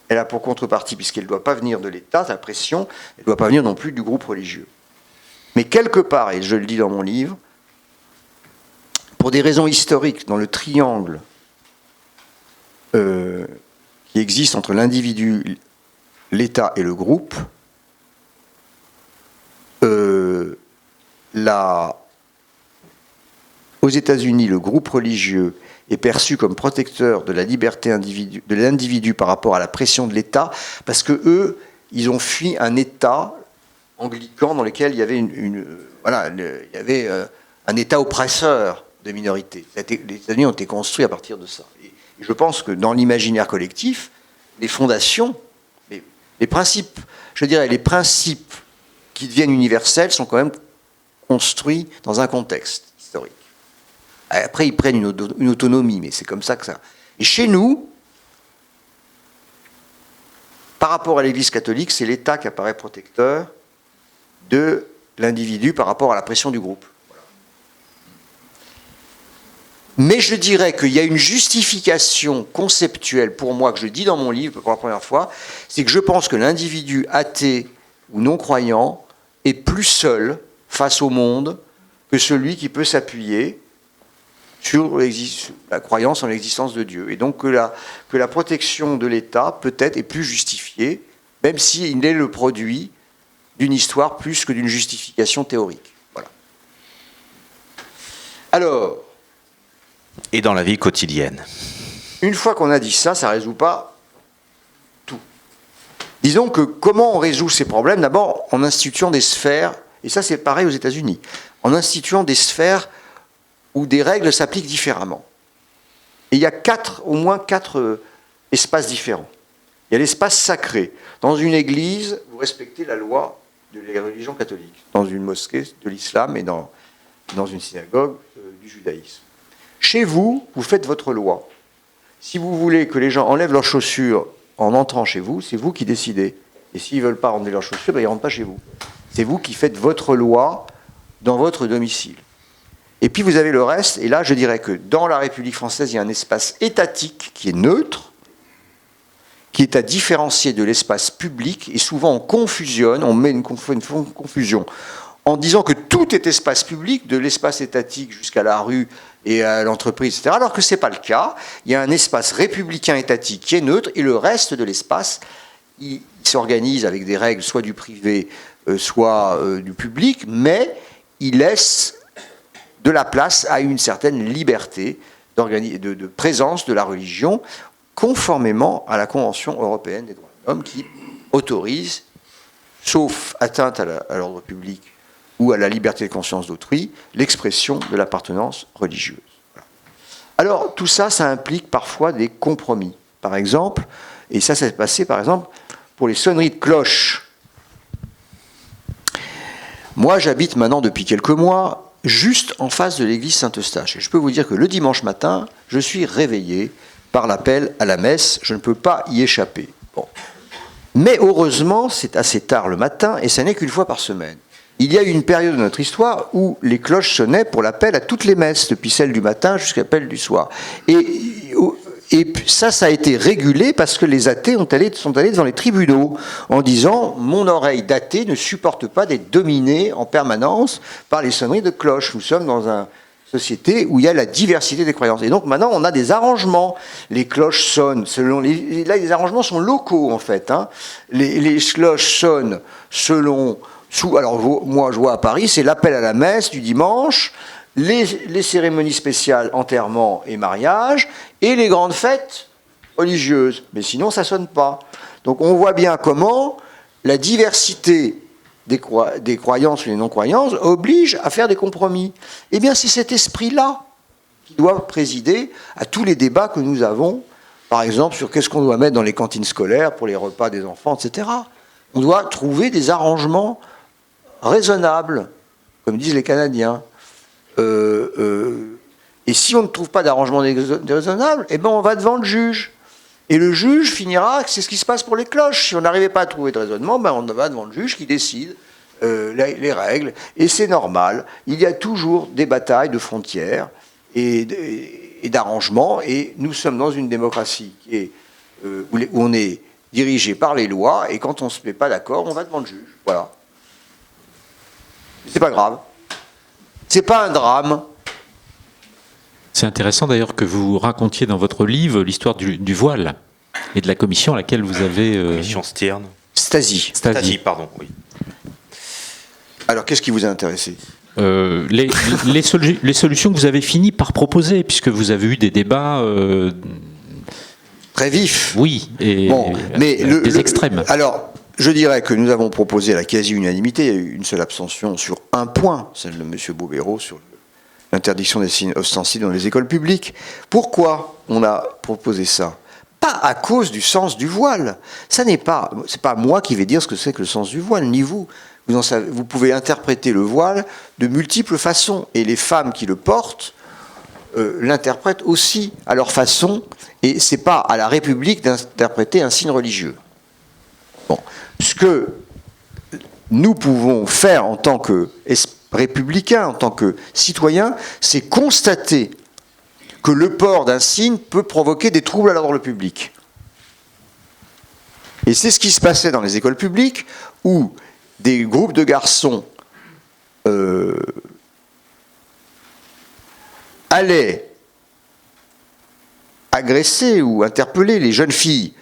elle a pour contrepartie, puisqu'elle ne doit pas venir de l'État, la pression, elle ne doit pas venir non plus du groupe religieux. Mais quelque part, et je le dis dans mon livre, pour des raisons historiques, dans le triangle qui existe entre l'individu, l'État et le groupe, aux États-Unis, le groupe religieux est perçu comme protecteur de la liberté de l'individu par rapport à la pression de l'État, parce que eux, ils ont fui un État anglican dans lequel il y avait un État oppresseur de minorités. Les États-Unis ont été construits à partir de ça. Et je pense que dans l'imaginaire collectif, les fondations, les principes, je dirais, les principes qui deviennent universels sont quand même construits dans un contexte historique. Après, ils prennent une autonomie, mais c'est comme ça que ça... Et chez nous, par rapport à l'Église catholique, c'est l'État qui apparaît protecteur de l'individu par rapport à la pression du groupe. Voilà. Mais je dirais qu'il y a une justification conceptuelle pour moi, que je dis dans mon livre pour la première fois, c'est que je pense que l'individu athée ou non-croyant est plus seul face au monde que celui qui peut s'appuyer sur la croyance en l'existence de Dieu. Et donc que la protection de l'État peut-être est plus justifiée, même s'il est le produit d'une histoire plus que d'une justification théorique. Voilà. Alors, Et dans la vie quotidienne. une fois qu'on a dit ça, ça ne résout pas tout. Disons que comment on résout ces problèmes? D'abord en instituant des sphères, et ça c'est pareil aux États-Unis, en instituant des sphères où des règles s'appliquent différemment. Et il y a au moins quatre espaces différents. Il y a l'espace sacré. Dans une église, vous respectez la loi de la religion catholique. Dans une mosquée, de l'islam, et dans une synagogue, du judaïsme. Chez vous, vous faites votre loi. Si vous voulez que les gens enlèvent leurs chaussures en entrant chez vous, c'est vous qui décidez. Et s'ils ne veulent pas enlever leurs chaussures, ben ils ne rentrent pas chez vous. C'est vous qui faites votre loi dans votre domicile. Et puis vous avez le reste, et là je dirais que dans la République française, il y a un espace étatique qui est neutre, qui est à différencier de l'espace public, et souvent on confusionne, on met une confusion en disant que tout est espace public, de l'espace étatique jusqu'à la rue et à l'entreprise, etc., alors que ce n'est pas le cas. Il y a un espace républicain étatique qui est neutre, et le reste de l'espace, il s'organise avec des règles, soit du privé, soit du public, mais il laisse de la place à une certaine liberté de présence de la religion, conformément à la Convention européenne des droits de l'homme, qui autorise, sauf atteinte à l'ordre public ou à la liberté de conscience d'autrui, l'expression de l'appartenance religieuse. Voilà. Alors, tout ça, ça implique parfois des compromis. Par exemple, et ça s'est passé, par exemple, pour les sonneries de cloches. Moi, j'habite maintenant depuis quelques mois juste en face de l'église Saint-Eustache. Et je peux vous dire que le dimanche matin, je suis réveillé par l'appel à la messe. Je ne peux pas y échapper. Bon. Mais heureusement, c'est assez tard le matin, et ça n'est qu'une fois par semaine. Il y a eu une période de notre histoire où les cloches sonnaient pour l'appel à toutes les messes, depuis celle du matin jusqu'à l'appel du soir. Et ça a été régulé parce que les athées sont allés devant les tribunaux en disant « Mon oreille d'athée ne supporte pas d'être dominée en permanence par les sonneries de cloches. Nous sommes dans une société où il y a la diversité des croyances. » Et donc maintenant, on a des arrangements. Les cloches sonnent selon... Là, les arrangements sont locaux, en fait. Hein. Les cloches sonnent selon... Alors, moi, je vois à Paris, c'est l'appel à la messe du dimanche, les cérémonies spéciales, enterrement et mariage, et les grandes fêtes religieuses. Mais sinon, ça ne sonne pas. Donc, on voit bien comment la diversité des croyances ou des non-croyances oblige à faire des compromis. Eh bien, c'est cet esprit-là qui doit présider à tous les débats que nous avons, par exemple, sur qu'est-ce qu'on doit mettre dans les cantines scolaires pour les repas des enfants, etc. On doit trouver des arrangements raisonnable, comme disent les Canadiens. Et si on ne trouve pas d'arrangement raisonnable, eh ben on va devant le juge. Et le juge finira, c'est ce qui se passe pour les cloches. Si on n'arrivait pas à trouver de raisonnement, ben on va devant le juge qui décide les règles. Et c'est normal. Il y a toujours des batailles de frontières et d'arrangements. Et nous sommes dans une démocratie où on est dirigé par les lois. Et quand on ne se met pas d'accord, on va devant le juge. Voilà. C'est pas grave. C'est pas un drame. C'est intéressant d'ailleurs que vous racontiez dans votre livre l'histoire du voile et de la commission à laquelle vous avez... Commission Stern. Stasi. Stasi, pardon, oui. Alors, qu'est-ce qui vous a intéressé ? Les solutions que vous avez fini par proposer, puisque vous avez eu des débats... très vifs. Oui, et bon, mais des extrêmes. Alors... Je dirais que nous avons proposé à la quasi-unanimité, il y a eu une seule abstention sur un point, celle de M. Bobéro, sur l'interdiction des signes ostensibles dans les écoles publiques. Pourquoi on a proposé ça ? Pas à cause du sens du voile. C'est pas moi qui vais dire ce que c'est que le sens du voile, ni vous. Vous pouvez interpréter le voile de multiples façons, et les femmes qui le portent l'interprètent aussi à leur façon, et c'est pas à la République d'interpréter un signe religieux. Bon. Ce que nous pouvons faire en tant que républicains, en tant que citoyens, c'est constater que le port d'un signe peut provoquer des troubles à l'ordre public. Et c'est ce qui se passait dans les écoles publiques, où des groupes de garçons allaient agresser ou interpeller les jeunes filles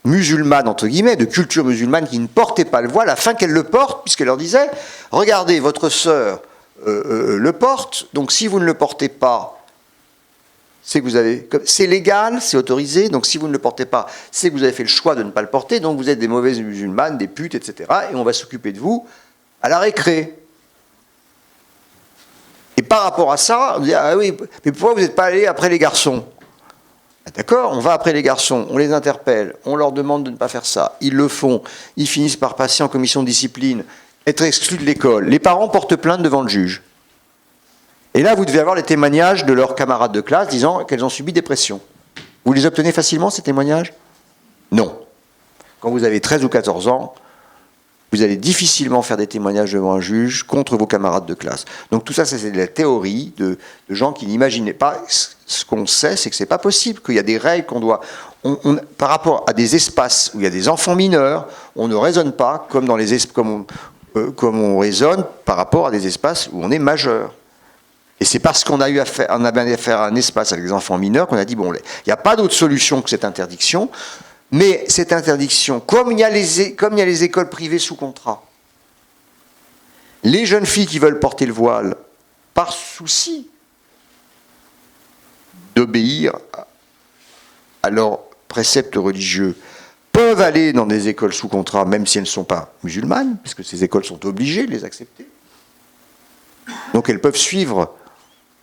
musulmanes, entre guillemets, de culture musulmane, qui ne portaient pas le voile, afin qu'elles le portent, puisqu'elle leur disait, regardez, votre sœur le porte, donc si vous ne le portez pas, c'est que vous avez, c'est légal, c'est autorisé, donc si vous ne le portez pas, c'est que vous avez fait le choix de ne pas le porter, donc vous êtes des mauvaises musulmanes, des putes, etc. Et on va s'occuper de vous à la récré. Et par rapport à ça, on dit, ah oui, mais pourquoi vous n'êtes pas allé après les garçons? D'accord, on va après les garçons, on les interpelle, on leur demande de ne pas faire ça, ils le font, ils finissent par passer en commission de discipline, être exclus de l'école. Les parents portent plainte devant le juge. Et là, vous devez avoir les témoignages de leurs camarades de classe disant qu'elles ont subi des pressions. Vous les obtenez facilement, ces témoignages? Non. Quand vous avez 13 ou 14 ans, vous allez difficilement faire des témoignages devant un juge contre vos camarades de classe. Donc tout ça, c'est de la théorie de gens qui n'imaginaient pas. Ce qu'on sait, c'est que c'est pas possible, qu'il y a des règles qu'on doit... par rapport à des espaces où il y a des enfants mineurs, on ne raisonne pas comme, dans les comme on raisonne par rapport à des espaces où on est majeur. Et c'est parce qu'on a eu affaire, on avait affaire à un espace avec des enfants mineurs qu'on a dit, bon, il n'y a pas d'autre solution que cette interdiction. Mais cette interdiction, comme il y a les écoles privées sous contrat, les jeunes filles qui veulent porter le voile, par souci d'obéir à leurs préceptes religieux, peuvent aller dans des écoles sous contrat, même si elles ne sont pas musulmanes, puisque ces écoles sont obligées de les accepter. Donc elles peuvent suivre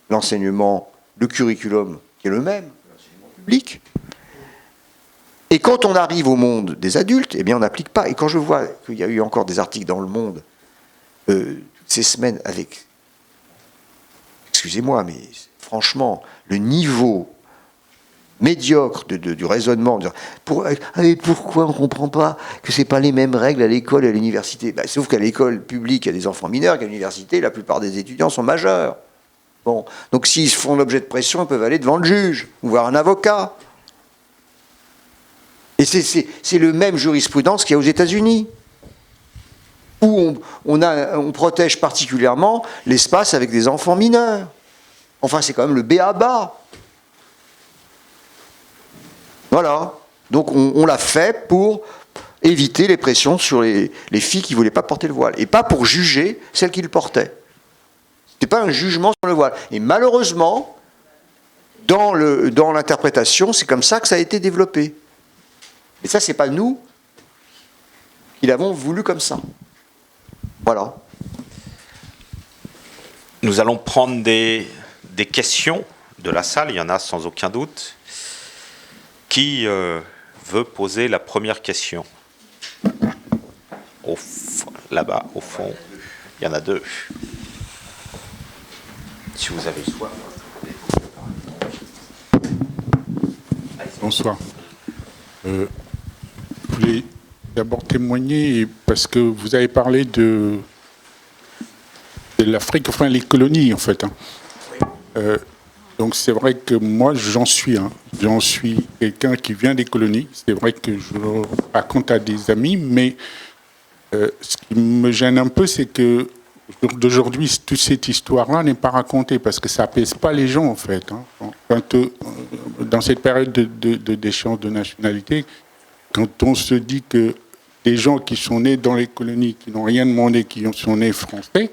l'enseignement, le curriculum, qui est le même, l'enseignement public. Et quand on arrive au monde des adultes, eh bien on n'applique pas. Et quand je vois qu'il y a eu encore des articles dans Le Monde ces semaines avec, excusez-moi, mais franchement, le niveau médiocre du raisonnement, pourquoi on ne comprend pas que ce n'est pas les mêmes règles à l'école et à l'université? Sauf qu'à l'école publique, il y a des enfants mineurs, qu'à l'université, la plupart des étudiants sont majeurs. Bon. Donc s'ils font l'objet de pression, ils peuvent aller devant le juge, ou voir un avocat. Et c'est le même jurisprudence qu'il y a aux États-Unis, où on protège particulièrement l'espace avec des enfants mineurs. Enfin, c'est quand même le b.a.-ba. Voilà. Donc on l'a fait pour éviter les pressions sur les filles qui ne voulaient pas porter le voile, et pas pour juger celles qui le portaient. Ce n'était pas un jugement sur le voile. Et malheureusement, dans l'interprétation, c'est comme ça que ça a été développé. Et ça, c'est pas nous qui l'avons voulu comme ça. Voilà. Nous allons prendre des questions de la salle, il y en a sans aucun doute. Qui veut poser la première question? Là-bas, au fond, il y en a deux. Si vous avez soif. Bonsoir. Je voulais d'abord témoigner parce que vous avez parlé de l'Afrique, enfin les colonies en fait. Donc c'est vrai que moi j'en suis quelqu'un qui vient des colonies. C'est vrai que je le raconte à des amis, mais ce qui me gêne un peu, c'est que d'aujourd'hui toute cette histoire-là n'est pas racontée parce que ça apaise pas les gens en fait. Quand, dans cette période d'échange de nationalité, quand on se dit que des gens qui sont nés dans les colonies, qui n'ont rien demandé, qui sont nés français,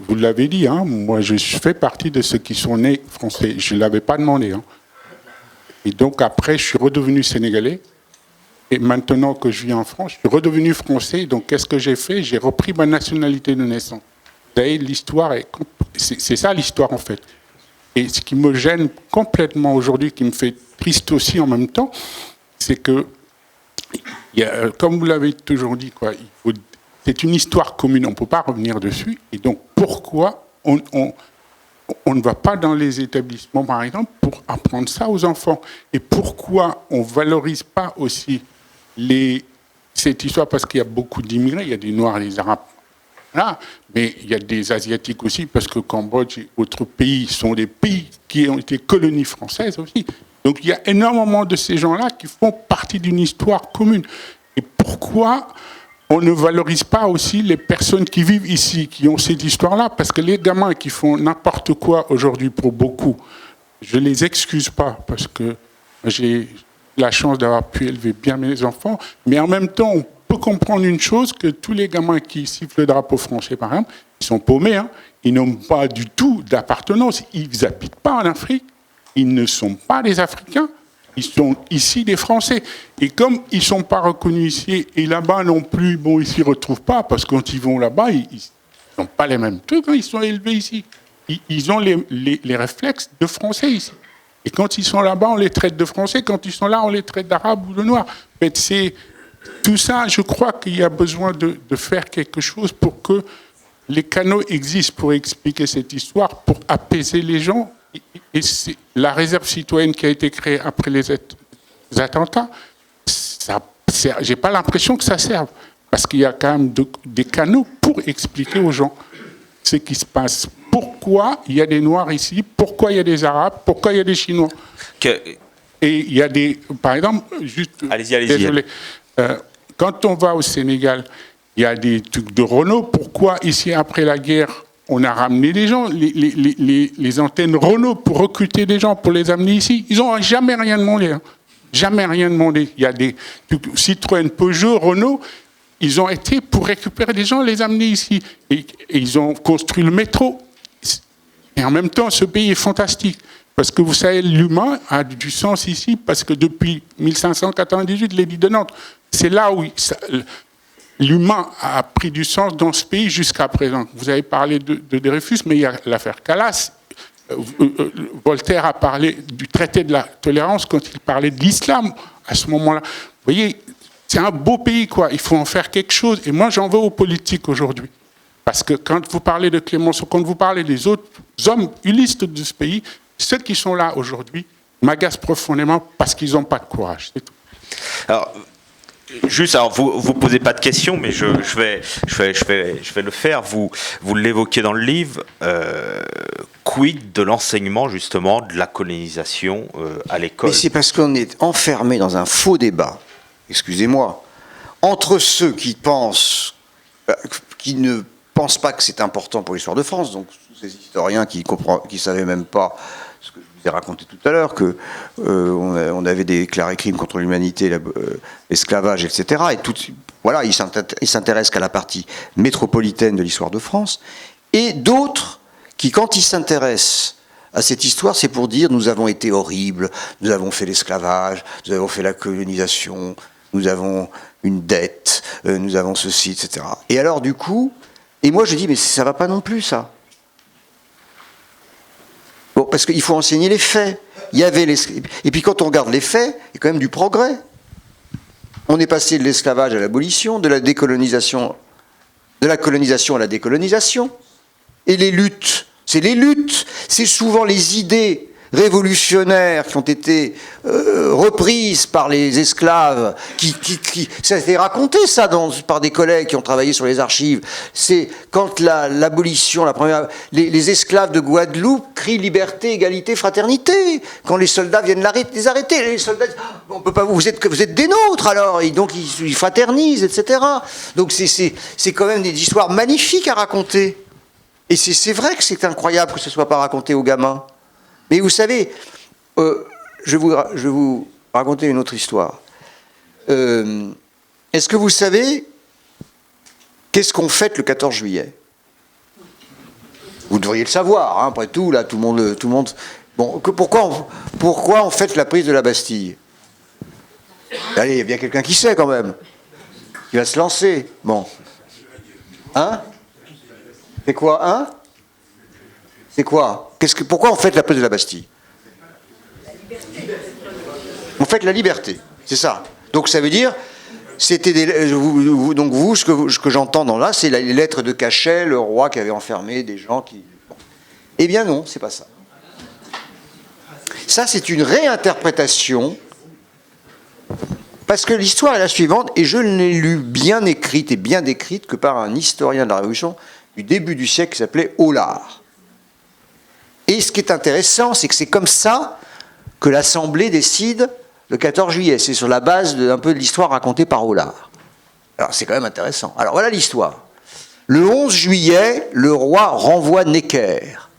vous l'avez dit, moi je fais partie de ceux qui sont nés français. Je ne l'avais pas demandé. Et donc après, je suis redevenu sénégalais. Et maintenant que je vis en France, je suis redevenu français. Donc qu'est-ce que j'ai fait? J'ai repris ma nationalité de naissance. Vous savez, l'histoire, c'est ça l'histoire en fait. Et ce qui me gêne complètement aujourd'hui, qui me fait triste aussi en même temps, c'est que, comme vous l'avez toujours dit, c'est une histoire commune, on ne peut pas revenir dessus. Et donc, pourquoi on ne va pas dans les établissements, par exemple, pour apprendre ça aux enfants? Et pourquoi on ne valorise pas aussi cette histoire? Parce qu'il y a beaucoup d'immigrés, il y a des Noirs, des Arabes, là, mais il y a des Asiatiques aussi, parce que Cambodge et autres pays sont des pays qui ont été colonies françaises aussi. Donc, il y a énormément de ces gens-là qui font partie d'une histoire commune. Et pourquoi on ne valorise pas aussi les personnes qui vivent ici, qui ont cette histoire-là? Parce que les gamins qui font n'importe quoi aujourd'hui pour beaucoup, je ne les excuse pas, parce que J'ai la chance d'avoir pu élever bien mes enfants, mais en même temps, on peut comprendre une chose, que tous les gamins qui sifflent le drapeau français, par exemple, ils sont paumés, hein. Ils n'ont pas du tout d'appartenance. Ils n'habitent pas en Afrique. Ils ne sont pas des Africains. Ils sont ici des Français. Et comme ils ne sont pas reconnus ici, et là-bas non plus, bon, ils ne s'y retrouvent pas, parce que quand ils vont là-bas, ils n'ont pas les mêmes trucs, hein, ils sont élevés ici. Ils ont les réflexes de Français ici. Et quand ils sont là-bas, on les traite de Français. Quand ils sont là, on les traite d'Arabes ou de Noirs. En fait, c'est tout ça, je crois qu'il y a besoin de faire quelque chose pour que les canaux existent pour expliquer cette histoire, pour apaiser les gens. Et c'est la réserve citoyenne qui a été créée après les attentats, j'ai pas l'impression que ça serve. Parce qu'il y a quand même des canaux pour expliquer aux gens ce qui se passe. Pourquoi il y a des Noirs ici, pourquoi il y a des Arabes, pourquoi il y a des Chinois. Et il y a des... Par exemple, juste... Allez-y. Désolé. Quand on va au Sénégal, il y a des trucs de Renault. Pourquoi ici, après la guerre, on a ramené des gens, les antennes Renault pour recruter des gens, pour les amener ici? Ils n'ont jamais rien demandé. Hein. Jamais rien demandé. Il y a des Citroën, Peugeot, Renault, ils ont été pour récupérer des gens, les amener ici. Et ils ont construit le métro. Et en même temps, ce pays est fantastique. Parce que vous savez, l'humain a du sens ici, parce que depuis 1598, l'édit de Nantes, c'est là où l'humain a pris du sens dans ce pays jusqu'à présent. Vous avez parlé de Dreyfus, mais il y a l'affaire Calas. Voltaire a parlé du traité de la tolérance quand il parlait de l'islam à ce moment-là. Vous voyez, c'est un beau pays, quoi. Il faut en faire quelque chose. Et moi, j'en veux aux politiques aujourd'hui. Parce que quand vous parlez de Clémenceau, quand vous parlez des autres hommes illustres de ce pays, ceux qui sont là aujourd'hui m'agacent profondément parce qu'ils n'ont pas de courage. C'est tout. Alors, juste, alors vous posez pas de questions, mais je vais le faire. Vous l'évoquez dans le livre. Quid de l'enseignement justement de la colonisation à l'école? Mais c'est parce qu'on est enfermé dans un faux débat. Excusez-moi, entre ceux qui pensent, qui ne pensent pas que c'est important pour l'histoire de France, donc ces historiens qui savaient même pas ce que je vous ai raconté tout à l'heure, que on avait déclaré crimes contre l'humanité, l'esclavage, etc. Et voilà, ils s'intéressent qu'à la partie métropolitaine de l'histoire de France. Et d'autres qui, quand ils s'intéressent à cette histoire, c'est pour dire nous avons été horribles, nous avons fait l'esclavage, nous avons fait la colonisation, nous avons une dette, nous avons ceci, etc. Et alors du coup, et moi je dis mais ça va pas non plus ça. Bon, parce qu'il faut enseigner les faits. Il y avait et puis quand on regarde les faits, il y a quand même du progrès. On est passé de l'esclavage à l'abolition, de la colonisation à la décolonisation. Et les luttes, c'est souvent les idées révolutionnaires qui ont été reprises par les esclaves, ça a été raconté ça par des collègues qui ont travaillé sur les archives. C'est quand l'abolition, les esclaves de Guadeloupe crient liberté, égalité, fraternité. Quand les soldats viennent les arrêter, les soldats disent on peut pas vous êtes des nôtres alors, et donc ils fraternisent, etc. Donc c'est quand même des histoires magnifiques à raconter. Et c'est vrai que c'est incroyable que ce ne soit pas raconté aux gamins. Mais vous savez, je vais vous raconter une autre histoire. Est-ce que vous savez qu'est-ce qu'on fête le 14 juillet? Vous devriez le savoir, hein, après tout, là, tout le monde. Bon, pourquoi on fête la prise de la Bastille? Allez, il y a bien quelqu'un qui sait quand même. Qui va se lancer. Bon. Hein? C'est quoi, hein? C'est quoi? Pourquoi on fête la prise de la Bastille? On fête la liberté, c'est ça. Donc ça veut dire, c'était ce que j'entends dans là, c'est les lettres de cachet, le roi qui avait enfermé des gens qui... Bon. Eh bien non, c'est pas ça. Ça, c'est une réinterprétation, parce que l'histoire est la suivante, et je l'ai lu bien écrite et bien décrite que par un historien de la Révolution du début du siècle qui s'appelait Aulard. Et ce qui est intéressant, c'est que c'est comme ça que l'Assemblée décide le 14 juillet. C'est sur la base d'un peu de l'histoire racontée par Aulard. Alors c'est quand même intéressant. Alors voilà l'histoire. Le 11 juillet, le roi renvoie Necker.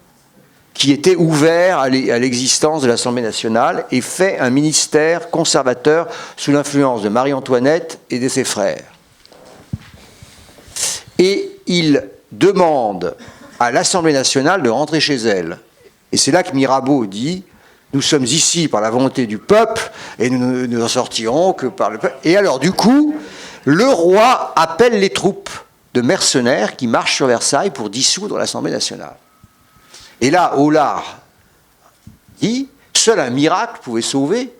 qui était ouvert à l'existence de l'Assemblée nationale et fait un ministère conservateur sous l'influence de Marie-Antoinette et de ses frères. Et il demande à l'Assemblée nationale de rentrer chez elle. Et c'est là que Mirabeau dit « Nous sommes ici par la volonté du peuple et nous ne en sortirons que par le peuple. » Et alors du coup, le roi appelle les troupes de mercenaires qui marchent sur Versailles pour dissoudre l'Assemblée nationale. Et là, Aulard dit « Seul un miracle pouvait sauver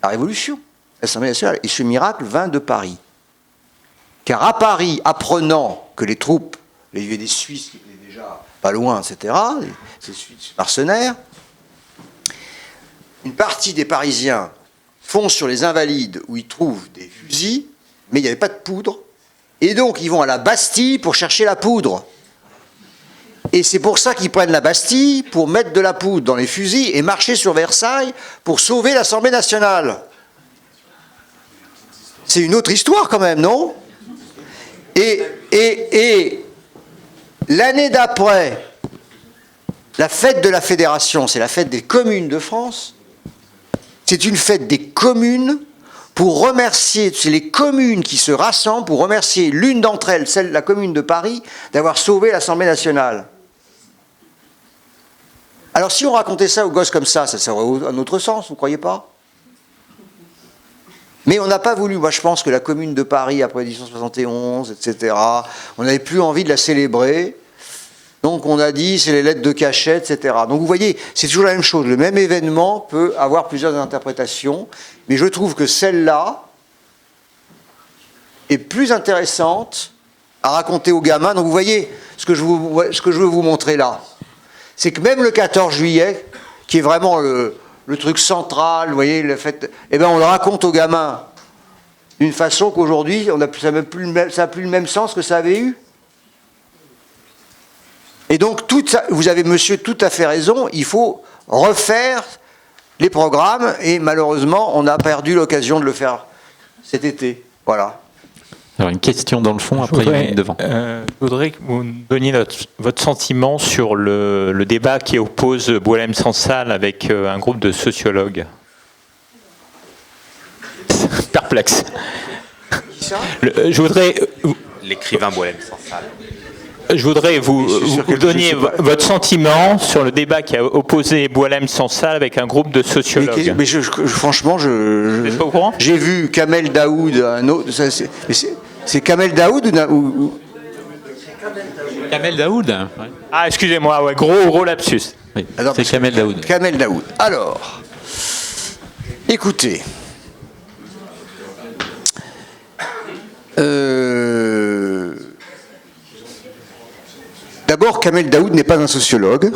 la Révolution, l'Assemblée nationale. » Et ce miracle vint de Paris. Car à Paris, apprenant que les troupes, il y avait des Suisses qui étaient déjà pas loin, etc., ces Suisses mercenaires, une partie des Parisiens foncent sur les Invalides où ils trouvent des fusils, mais il n'y avait pas de poudre, et donc ils vont à la Bastille pour chercher la poudre. Et c'est pour ça qu'ils prennent la Bastille, pour mettre de la poudre dans les fusils et marcher sur Versailles pour sauver l'Assemblée nationale. C'est une autre histoire quand même, non ? Et l'année d'après, la fête de la Fédération, c'est la fête des communes de France. C'est une fête des communes pour remercier, c'est les communes qui se rassemblent pour remercier l'une d'entre elles, la commune de Paris, d'avoir sauvé l'Assemblée nationale. Alors si on racontait ça aux gosses comme ça aurait un autre sens, vous ne croyez pas ? Mais on n'a pas voulu, moi je pense que la commune de Paris après 1871, etc., on n'avait plus envie de la célébrer, donc on a dit c'est les lettres de cachet, etc. Donc vous voyez, c'est toujours la même chose, le même événement peut avoir plusieurs interprétations, mais je trouve que celle-là est plus intéressante à raconter aux gamins. Donc vous voyez, ce que je veux vous montrer là, c'est que même le 14 juillet, qui est vraiment le truc central, vous voyez, le fait, eh ben on le raconte aux gamins d'une façon qu'aujourd'hui, ça n'a plus le même sens que ça avait eu. Et donc, vous avez, monsieur, tout à fait raison, il faut refaire les programmes, et malheureusement, on a perdu l'occasion de le faire cet été. Voilà. Alors, une question dans le fond, après il y en a une devant. Je voudrais que vous nous donniez votre sentiment sur le débat qui oppose Boualem-Sansal avec un groupe de sociologues. Perplexe. Qui ça ? Je voudrais... L'écrivain Boualem-Sansal. Je voudrais vous donniez votre sentiment sur le débat qui a opposé Boualem-Sansal avec un groupe de sociologues. Mais franchement, Vous n'êtes pas au courant ? j'ai vu Kamel Daoud, un autre. C'est Kamel Daoud ou Kamel Daoud. Ouais. Ah, excusez-moi, ouais, gros lapsus. Oui, Alors, c'est Kamel Daoud. Kamel Daoud. Alors, écoutez. D'abord, Kamel Daoud n'est pas un sociologue,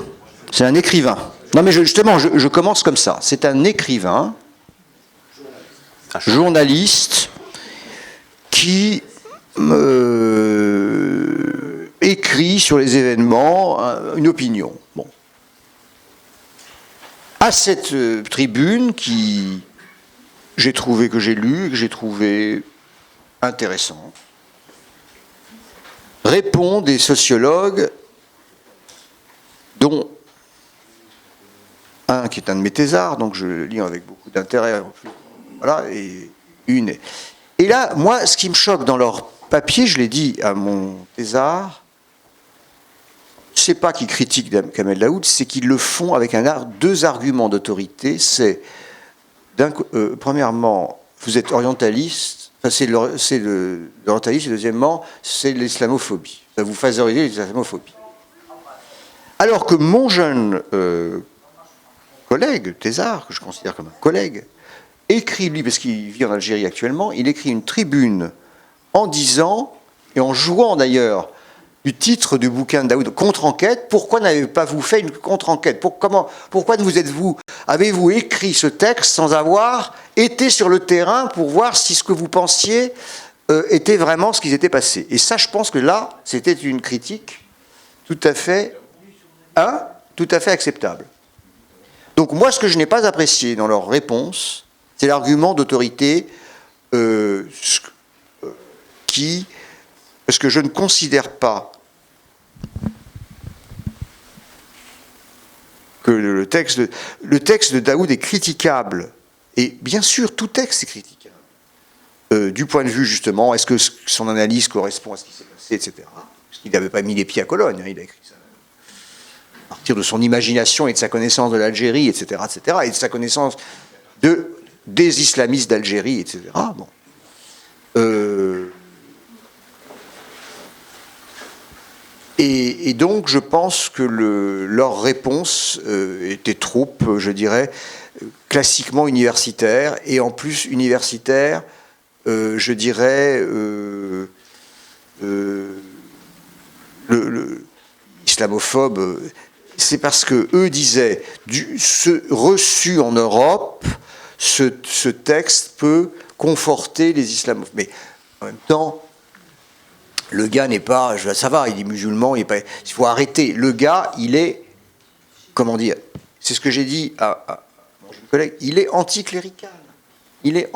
c'est un écrivain. Non mais justement, je commence comme ça. C'est un écrivain, journaliste, qui écrit sur les événements une opinion. Bon. À cette tribune que j'ai trouvé intéressant, répond des sociologues, dont un qui est un de mes thésards, donc je le lis avec beaucoup d'intérêt. Voilà, et une. Et là, moi, ce qui me choque dans leur papier, je l'ai dit à mon thésard, c'est pas qu'ils critiquent Kamel Daoud, c'est qu'ils le font avec deux arguments d'autorité. C'est, premièrement, vous êtes orientaliste, c'est l'orientalisme, et deuxièmement, c'est l'islamophobie. Vous favorisez l'islamophobie. Alors que mon jeune collègue, thésard, que je considère comme un collègue, écrit, lui, parce qu'il vit en Algérie actuellement, il écrit une tribune en disant, et en jouant d'ailleurs du titre du bouquin de Daoud, contre-enquête, pourquoi n'avez-vous pas fait une contre-enquête ? Pourquoi avez-vous écrit ce texte sans avoir été sur le terrain pour voir si ce que vous pensiez était vraiment ce qui s'était passé ? Et ça, je pense que là, c'était une critique tout à fait acceptable. Donc moi, ce que je n'ai pas apprécié dans leur réponse, c'est l'argument d'autorité parce que je ne considère pas que le texte de Daoud est critiquable. Et bien sûr, tout texte est critiquable. Du point de vue, justement, est-ce que son analyse correspond à ce qui s'est passé, etc. Parce qu'il n'avait pas mis les pieds à Cologne, hein, il a écrit ça. À partir de son imagination et de sa connaissance de l'Algérie, etc., etc., et de sa connaissance des islamistes d'Algérie, etc. Bon. Et donc, je pense que leur réponse était trop, je dirais, classiquement universitaire, et en plus universitaire, je dirais, islamophobe, c'est parce que eux disaient, reçu en Europe, ce texte peut conforter les islamophobes. Mais en même temps, le gars n'est pas, ça va, il est musulman, il faut arrêter. Le gars, il est, comment dire, c'est ce que j'ai dit à mon jeune collègue, il est anticlérical. Il est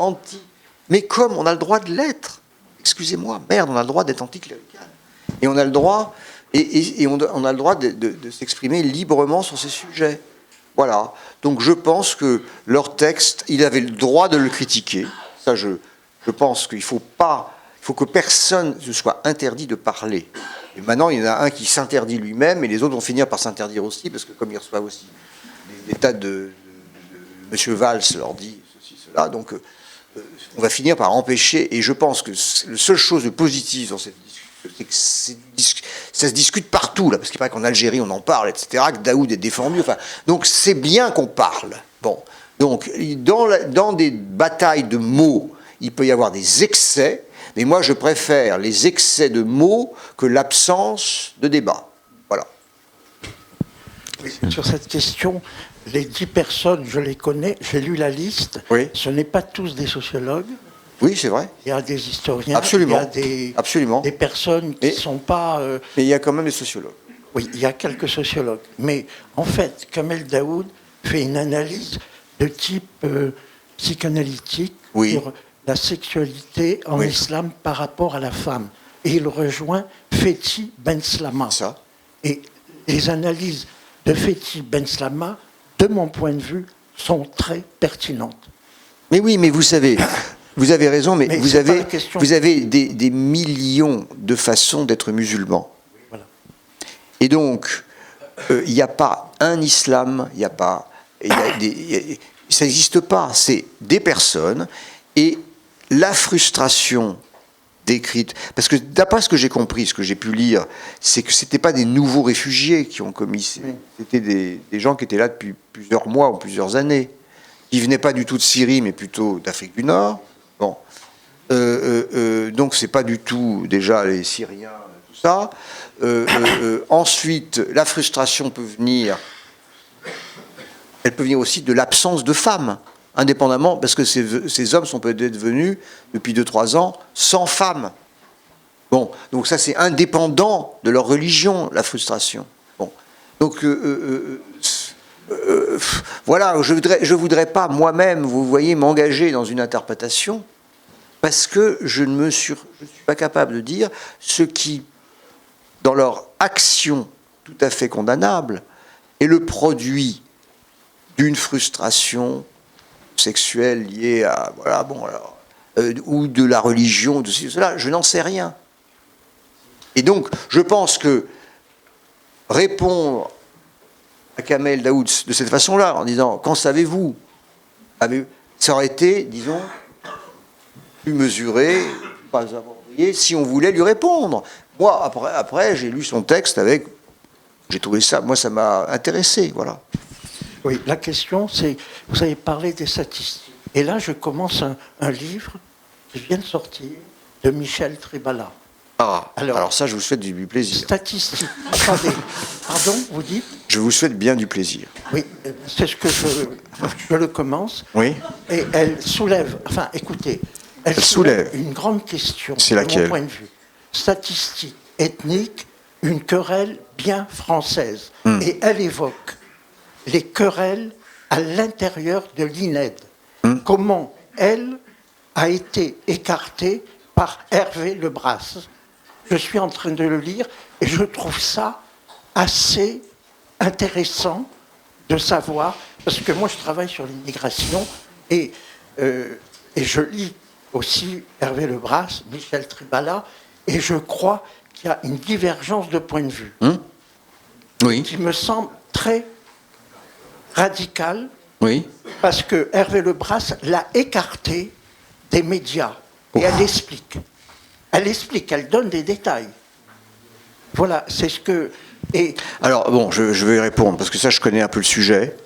mais comme on a le droit de l'être, excusez-moi, merde, on a le droit d'être anticlérical. Et on a le droit, on a le droit de s'exprimer librement sur ces sujets. Voilà. Donc je pense que leur texte, il avait le droit de le critiquer. Ça, je pense qu'il faut que personne ne soit interdit de parler. Et maintenant, il y en a un qui s'interdit lui-même, et les autres vont finir par s'interdire aussi, parce que comme ils reçoivent aussi des tas de M. Valls leur dit ceci, cela, donc on va finir par empêcher, et je pense que la seule chose de positive dans cette discussion, c'est que ça se discute partout, là, parce qu'il paraît qu'en Algérie on en parle, etc., que Daoud est défendu, enfin, donc c'est bien qu'on parle. Bon, donc dans des batailles de mots, il peut y avoir des excès, mais moi je préfère les excès de mots que l'absence de débat. Voilà. Sur cette question, les 10 personnes, je les connais, j'ai lu la liste. Oui. Ce n'est pas tous des sociologues. Oui, c'est vrai. Il y a des historiens. Absolument. Il y a Absolument. des personnes qui ne sont pas... Mais il y a quand même des sociologues. Oui, il y a quelques sociologues. Mais en fait, Kamel Daoud fait une analyse de type psychanalytique sur la sexualité en islam par rapport à la femme. Et il rejoint Fethi Benslama. Ça. Et les analyses de Fethi Benslama, de mon point de vue, sont très pertinentes. Mais oui, mais vous savez, vous avez raison, mais vous avez des millions de façons d'être musulman. Voilà. Et donc, il n'y a pas un islam, il n'y a pas... ça n'existe pas. C'est des personnes, et la frustration décrite... Parce que d'après ce que j'ai compris, ce que j'ai pu lire, c'est que ce n'étaient pas des nouveaux réfugiés qui ont commis... C'était des gens qui étaient là depuis plusieurs mois ou plusieurs années, qui ne venaient pas du tout de Syrie, mais plutôt d'Afrique du Nord. Bon. Donc, ce n'est pas du tout, déjà, les Syriens, tout ça. Ensuite, la frustration peut venir... Elle peut venir aussi de l'absence de femmes, indépendamment, parce que ces hommes sont peut-être venus, depuis 2-3 ans, sans femmes. Bon, donc ça, c'est indépendant de leur religion, la frustration. Bon. Donc, voilà, je voudrais pas, moi-même, vous voyez, m'engager dans une interprétation, parce que je ne suis pas capable de dire ce qui, dans leur action tout à fait condamnable, est le produit d'une frustration sexuelle liée à, voilà, bon, alors, ou de la religion, de cela, je n'en sais rien. Et donc, je pense que répondre à Kamel Daoud de cette façon-là, en disant « Qu'en savez-vous » ça aurait été, disons, plus mesuré, pas approprié, si on voulait lui répondre. Moi, après j'ai lu son texte avec... J'ai trouvé ça, moi, ça m'a intéressé, voilà. Oui, la question, c'est, vous avez parlé des statistiques. Et là, je commence un livre qui vient de sortir de Michel Tribala. Ah, alors ça, je vous souhaite du plaisir. Statistiques. Attendez, pardon, vous dites ? Je vous souhaite bien du plaisir. Oui, c'est ce que je le commence. Oui. Et elle soulève, enfin, écoutez, elle soulève une grande question, c'est de laquelle ? mon point de vue. Statistique, ethnique, une querelle bien française. Et elle évoque les querelles à l'intérieur de l'INED. Comment elle a été écartée par Hervé Lebras. Je suis en train de le lire et je trouve ça assez intéressant de savoir, parce que moi je travaille sur l'immigration et je lis aussi Hervé Lebras, Michel Tribala, et je crois qu'il y a une divergence de point de vue Oui, qui me semble très radicale, oui. parce que Hervé Lebras l'a écarté des médias. Et elle explique. Elle explique, elle donne des détails. Voilà, c'est ce que... Et Alors, bon, je vais y répondre, parce que ça, je connais un peu le sujet.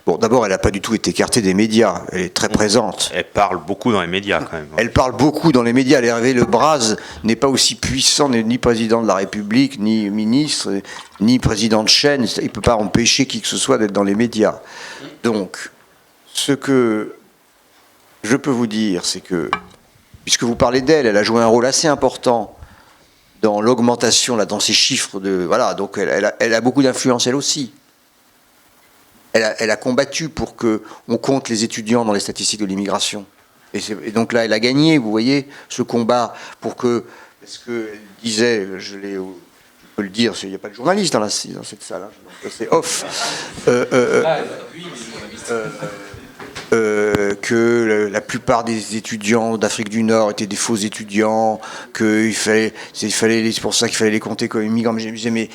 Bon, d'abord, elle n'a pas du tout été écartée des médias. Elle est très présente. Elle parle beaucoup dans les médias quand même. Elle parle beaucoup dans les médias. Hervé Lebras n'est pas aussi puissant, n'est ni président de la République, ni ministre, ni président de chaîne. Il ne peut pas empêcher qui que ce soit d'être dans les médias. Donc, ce que je peux vous dire, c'est que, puisque vous parlez d'elle, elle a joué un rôle assez important dans l'augmentation, là, dans ces chiffres de... Voilà, donc elle a beaucoup d'influence, elle aussi. Elle a combattu pour qu'on compte les étudiants dans les statistiques de l'immigration. Et donc là, elle a gagné, vous voyez, ce combat pour que... Parce qu'elle disait, je peux le dire, il n'y a pas de journaliste dans cette salle, hein, donc c'est off. Que la plupart des étudiants d'Afrique du Nord étaient des faux étudiants, c'est pour ça qu'il fallait les compter comme immigrants. Mais je me disais, mais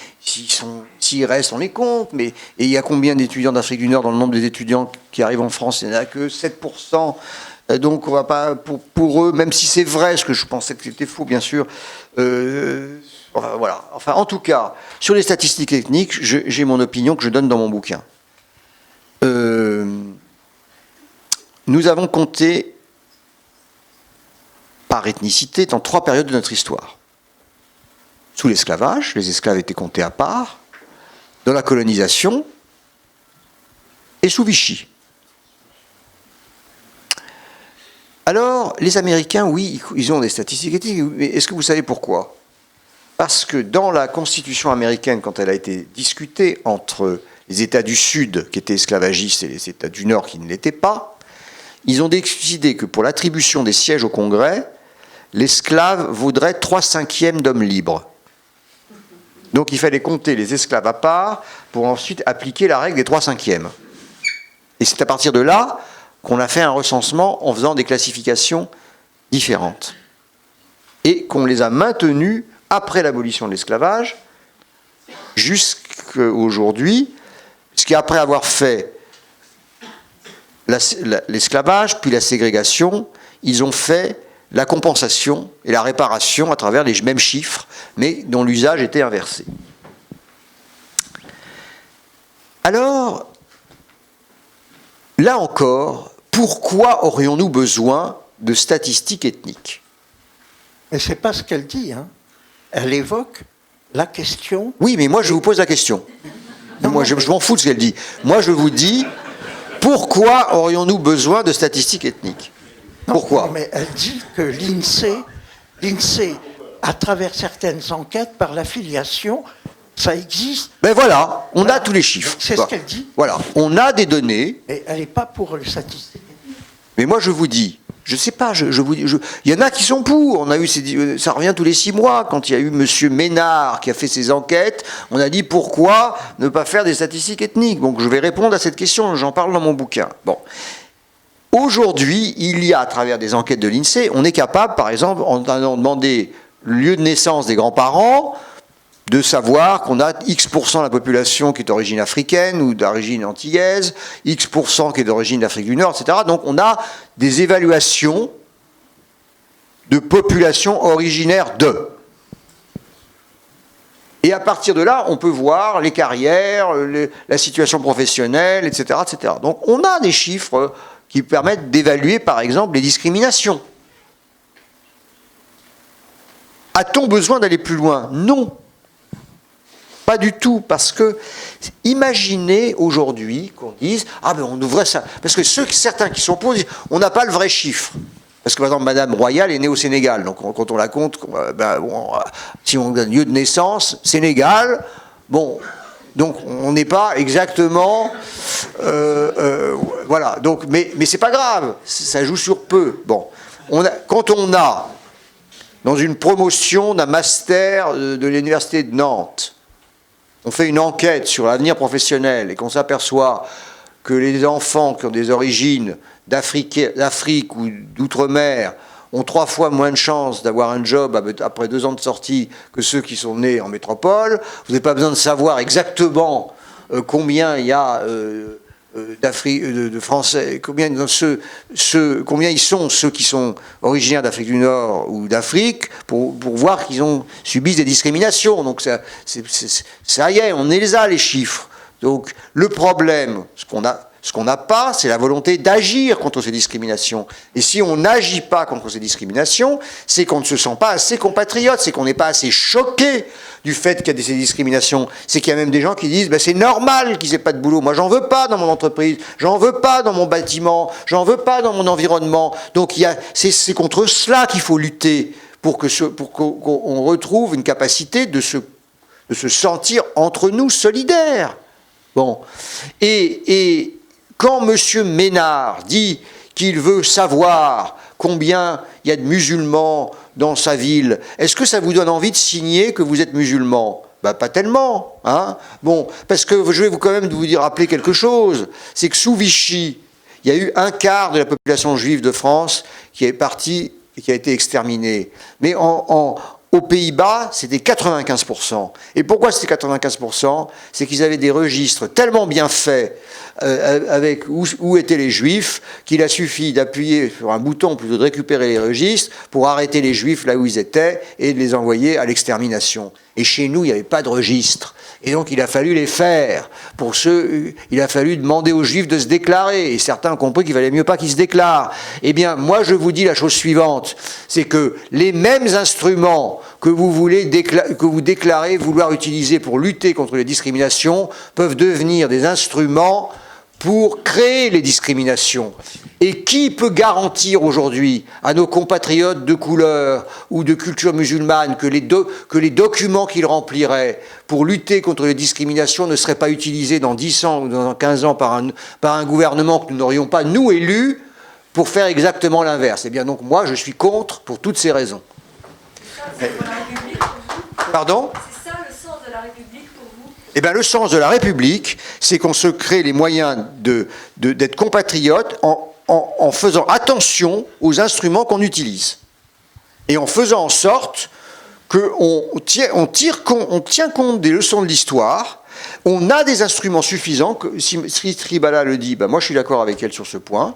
s'ils restent, on les compte. Et il y a combien d'étudiants d'Afrique du Nord dans le nombre des étudiants qui arrivent en France? Il n'y en a que 7%. Donc on va pas, pour eux, même si c'est vrai, ce que je pensais que c'était faux, bien sûr. Voilà. Enfin, en tout cas, sur les statistiques ethniques, j'ai mon opinion que je donne dans mon bouquin. Nous avons compté par ethnicité dans 3 périodes de notre histoire. Sous l'esclavage, les esclaves étaient comptés à part, dans la colonisation et sous Vichy. Alors, les Américains, oui, ils ont des statistiques ethniques, mais est-ce que vous savez pourquoi? Parce que dans la Constitution américaine, quand elle a été discutée entre les États du Sud, qui étaient esclavagistes, et les États du Nord, qui ne l'étaient pas, ils ont décidé que pour l'attribution des sièges au Congrès, l'esclave vaudrait 3/5 d'hommes libres. Donc il fallait compter les esclaves à part pour ensuite appliquer la règle des 3/5. Et c'est à partir de là qu'on a fait un recensement en faisant des classifications différentes. Et qu'on les a maintenues après l'abolition de l'esclavage jusqu'à aujourd'hui, puisqu'après avoir fait l'esclavage, puis la ségrégation, ils ont fait la compensation et la réparation à travers les mêmes chiffres, mais dont l'usage était inversé. Alors, là encore, pourquoi aurions-nous besoin de statistiques ethniques? mais c'est pas ce qu'elle dit, hein. Elle évoque la question... Oui, mais moi je vous pose la question. Moi je m'en fous de ce qu'elle dit. Moi je vous dis... Pourquoi aurions-nous besoin de statistiques ethniques? Pourquoi? Non, mais elle dit que l'INSEE, à travers certaines enquêtes, par l'affiliation, ça existe. Ben voilà, on a tous les chiffres. C'est ce qu'elle dit. Voilà, on a des données. Mais elle n'est pas pour les statistiques. Mais moi je vous dis, je sais pas, il y en a qui sont pour. On a eu ça revient tous les 6 mois. Quand il y a eu Monsieur Ménard qui a fait ses enquêtes, on a dit pourquoi ne pas faire des statistiques ethniques. Donc je vais répondre à cette question. J'en parle dans mon bouquin. Bon, aujourd'hui, il y a à travers des enquêtes de l'INSEE, on est capable, par exemple, en allant demander le lieu de naissance des grands-parents, de savoir qu'on a X% de la population qui est d'origine africaine ou d'origine antillaise, X% qui est d'origine d'Afrique du Nord, etc. Donc on a des évaluations de population originaire de. Et à partir de là, on peut voir les carrières, la situation professionnelle, etc., etc. Donc on a des chiffres qui permettent d'évaluer, par exemple, les discriminations. A-t-on besoin d'aller plus loin? Non. Pas du tout, parce que imaginez aujourd'hui qu'on dise « Ah ben on ouvrait ça ». Parce que certains qui sont pour disent « On n'a pas le vrai chiffre ». Parce que par exemple, Madame Royal est née au Sénégal. Donc quand on la compte, si on donne lieu de naissance, Sénégal, bon, donc on n'est pas exactement... voilà, donc, mais c'est pas grave, ça joue sur peu. Bon, quand on a, dans une promotion d'un master de l'Université de Nantes, on fait une enquête sur l'avenir professionnel et qu'on s'aperçoit que les enfants qui ont des origines d'Afrique ou d'outre-mer ont 3 fois moins de chances d'avoir un job après 2 ans de sortie que ceux qui sont nés en métropole. Vous n'avez pas besoin de savoir exactement combien il y a de Français, combien ils sont ceux qui sont originaires d'Afrique du Nord ou d'Afrique pour voir qu'ils subissent des discriminations. Donc ça y est, on les a les chiffres. Donc le problème, ce qu'on n'a pas, c'est la volonté d'agir contre ces discriminations. Et si on n'agit pas contre ces discriminations, c'est qu'on ne se sent pas assez compatriote, c'est qu'on n'est pas assez choqué du fait qu'il y a ces discriminations. C'est qu'il y a même des gens qui disent c'est normal qu'ils n'aient pas de boulot. Moi, j'en veux pas dans mon entreprise, j'en veux pas dans mon bâtiment, j'en veux pas dans mon environnement. Donc c'est contre cela qu'il faut lutter pour qu'on retrouve une capacité de se sentir entre nous solidaires. Bon. Et quand M. Ménard dit qu'il veut savoir combien il y a de musulmans dans sa ville, est-ce que ça vous donne envie de signer que vous êtes musulman ? Pas tellement, hein. Bon, parce que je vais quand même vous rappeler quelque chose, c'est que sous Vichy, il y a eu 1/4 de la population juive de France qui est partie et qui a été exterminée. Mais aux Pays-Bas, c'était 95%. Et pourquoi c'était 95%? C'est qu'ils avaient des registres tellement bien faits avec où étaient les Juifs qu'il a suffi d'appuyer sur un bouton plutôt de récupérer les registres pour arrêter les Juifs là où ils étaient et de les envoyer à l'extermination. Et chez nous, il n'y avait pas de registre. Et donc, il a fallu les faire. Il a fallu demander aux Juifs de se déclarer. Et certains ont compris qu'il valait mieux pas qu'ils se déclarent. Eh bien, moi, je vous dis la chose suivante. C'est que les mêmes instruments que vous déclarez vouloir utiliser pour lutter contre les discriminations peuvent devenir des instruments pour créer les discriminations. Et qui peut garantir aujourd'hui à nos compatriotes de couleur ou de culture musulmane que les documents qu'ils rempliraient pour lutter contre les discriminations ne seraient pas utilisés dans 10 ans ou dans 15 ans par un gouvernement que nous n'aurions pas, nous, élus, pour faire exactement l'inverse? Eh bien, donc, moi, je suis contre pour toutes ces raisons. Pardon ? C'est ça le sens de la République pour vous ? Eh bien, le sens de la République, c'est qu'on se crée les moyens d'être compatriotes en faisant attention aux instruments qu'on utilise. Et en faisant en sorte qu'on tient compte des leçons de l'histoire, on a des instruments suffisants, si Sri Tribala le dit, moi je suis d'accord avec elle sur ce point,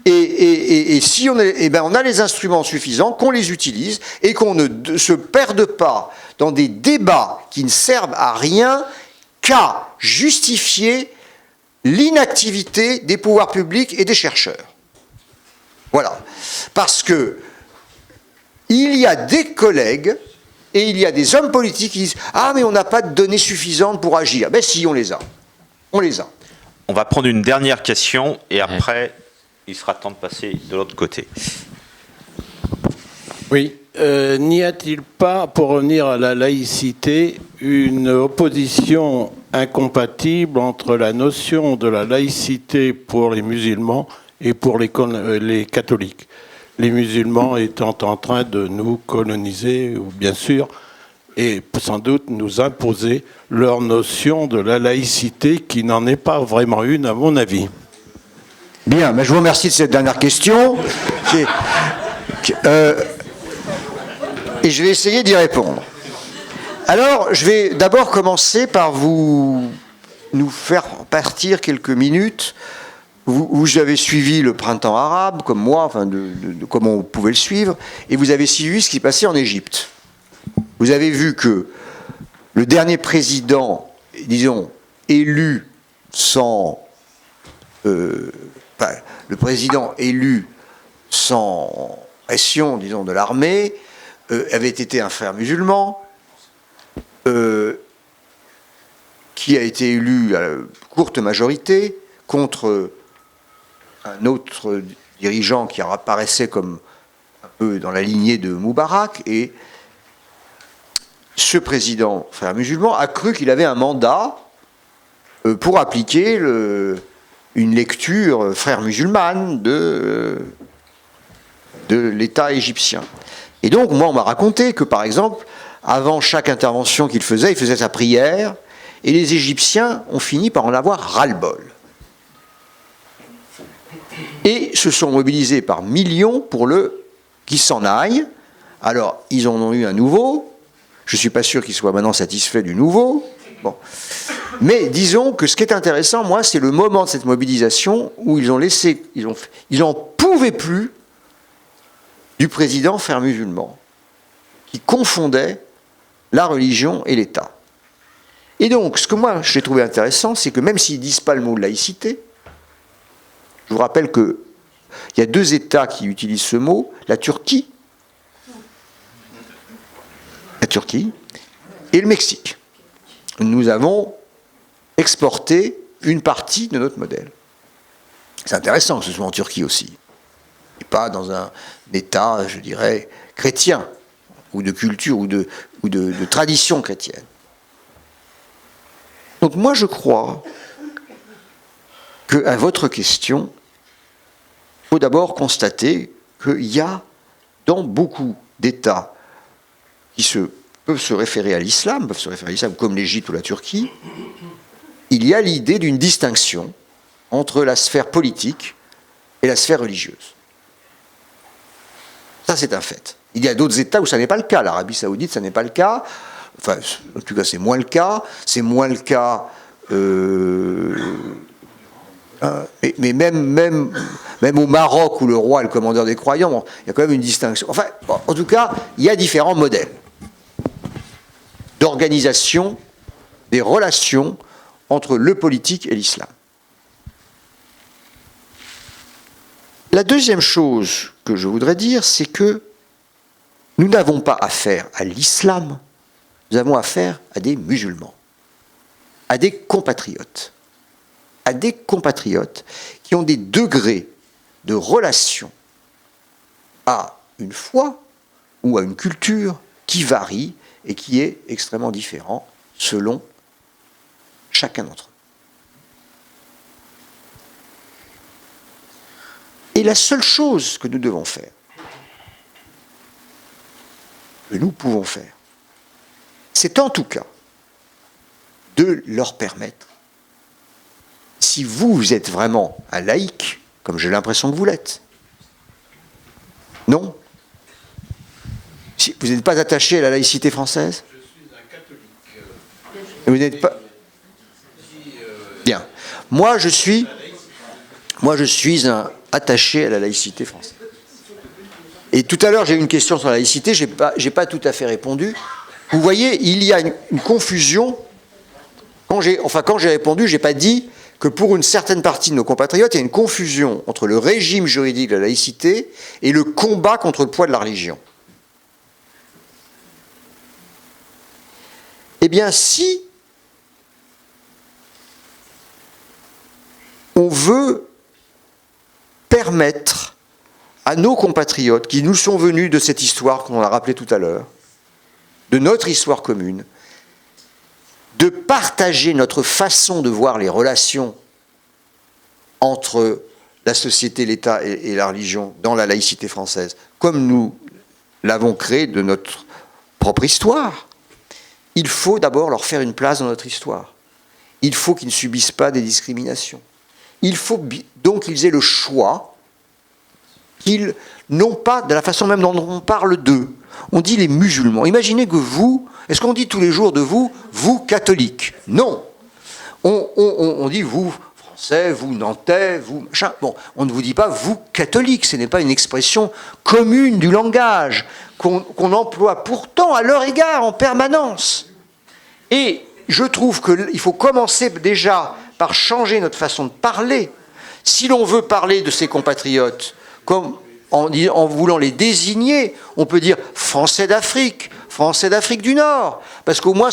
et si on a les instruments suffisants, qu'on les utilise, et qu'on ne se perde pas dans des débats qui ne servent à rien qu'à justifier l'inactivité des pouvoirs publics et des chercheurs. Voilà. Parce que il y a des collègues et il y a des hommes politiques qui disent « Ah, mais on n'a pas de données suffisantes pour agir. » Ben si, on les a. On les a. On va prendre une dernière question et après, il sera temps de passer de l'autre côté. Oui. N'y a-t-il pas, pour revenir à la laïcité, une opposition incompatible entre la notion de la laïcité pour les musulmans et pour les catholiques? Les musulmans étant en train de nous coloniser, bien sûr, et sans doute nous imposer leur notion de la laïcité qui n'en est pas vraiment une, à mon avis. Bien, mais je vous remercie de cette dernière question. Et je vais essayer d'y répondre. Alors, je vais d'abord commencer par nous faire partir quelques minutes. Vous avez suivi le printemps arabe, comme moi, enfin comme on pouvait le suivre, et vous avez suivi ce qui passait en Égypte. Vous avez vu que le dernier président, disons, élu sans... le président élu sans pression, disons, de l'armée, avait été un frère musulman, qui a été élu à la courte majorité contre un autre dirigeant qui apparaissait comme un peu dans la lignée de Moubarak, et ce président frère musulman a cru qu'il avait un mandat pour appliquer une lecture frère musulmane de l'État égyptien. Et donc, moi, on m'a raconté que, par exemple, avant chaque intervention qu'il faisait, il faisait sa prière, Et les Égyptiens ont fini par en avoir ras-le-bol. Et se sont mobilisés par millions pour qu'il s'en aille. Alors, ils en ont eu un nouveau. Je ne suis pas sûr qu'ils soient maintenant satisfaits du nouveau. Bon. Mais disons que ce qui est intéressant, moi, c'est le moment de cette mobilisation où ils n'en pouvaient plus du président frère musulman, qui confondait la religion et l'État. Et donc, ce que moi, j'ai trouvé intéressant, c'est que même s'ils ne disent pas le mot laïcité, je vous rappelle qu'il y a 2 États qui utilisent ce mot, la Turquie et le Mexique. Nous avons exporté une partie de notre modèle. C'est intéressant que ce soit en Turquie aussi, et pas dans un État, je dirais, chrétien, ou de culture, ou de tradition chrétienne. Donc moi je crois qu'à votre question, il faut d'abord constater qu'il y a dans beaucoup d'États qui peuvent se référer à l'islam, comme l'Égypte ou la Turquie, il y a l'idée d'une distinction entre la sphère politique et la sphère religieuse. Ça, c'est un fait. Il y a d'autres États où ça n'est pas le cas. L'Arabie Saoudite, ça n'est pas le cas. Enfin, en tout cas, c'est moins le cas. C'est moins le cas. Mais même au Maroc, où le roi est le commandeur des croyants, bon, il y a quand même une distinction. Enfin, bon, en tout cas, il y a différents modèles d'organisation des relations entre le politique et l'islam. La deuxième chose que je voudrais dire, c'est que nous n'avons pas affaire à l'islam, nous avons affaire à des musulmans, à des compatriotes qui ont des degrés de relation à une foi ou à une culture qui varient et qui est extrêmement différent selon chacun d'entre eux. Et la seule chose que nous devons faire, que nous pouvons faire, c'est en tout cas de leur permettre, si vous êtes vraiment un laïc, comme j'ai l'impression que vous l'êtes, non? Si vous n'êtes pas attaché à la laïcité française? Je suis un catholique. Vous n'êtes pas... Bien. Moi, je suis attaché à la laïcité française. Et tout à l'heure, j'ai eu une question sur la laïcité, j'ai pas tout à fait répondu. Vous voyez, il y a une confusion. Quand j'ai répondu, j'ai pas dit que pour une certaine partie de nos compatriotes, il y a une confusion entre le régime juridique de la laïcité et le combat contre le poids de la religion. Eh bien, si on veut permettre à nos compatriotes qui nous sont venus de cette histoire qu'on a rappelée tout à l'heure, de notre histoire commune, de partager notre façon de voir les relations entre la société, l'État et la religion dans la laïcité française, comme nous l'avons créé de notre propre histoire, il faut d'abord leur faire une place dans notre histoire. Il faut qu'ils ne subissent pas des discriminations. Il faut donc qu'ils aient le choix, qu'ils n'ont pas, de la façon même dont on parle d'eux. On dit les musulmans. Imaginez que vous, est-ce qu'on dit tous les jours de vous, vous catholiques? Non. On dit vous français, vous nantais, vous machin. Bon, on ne vous dit pas vous catholiques. Ce n'est pas une expression commune du langage qu'on emploie pourtant à leur égard en permanence. Et je trouve qu'il faut commencer déjà par changer notre façon de parler. Si l'on veut parler de ses compatriotes comme en voulant les désigner, on peut dire Français d'Afrique du Nord, parce qu'au moins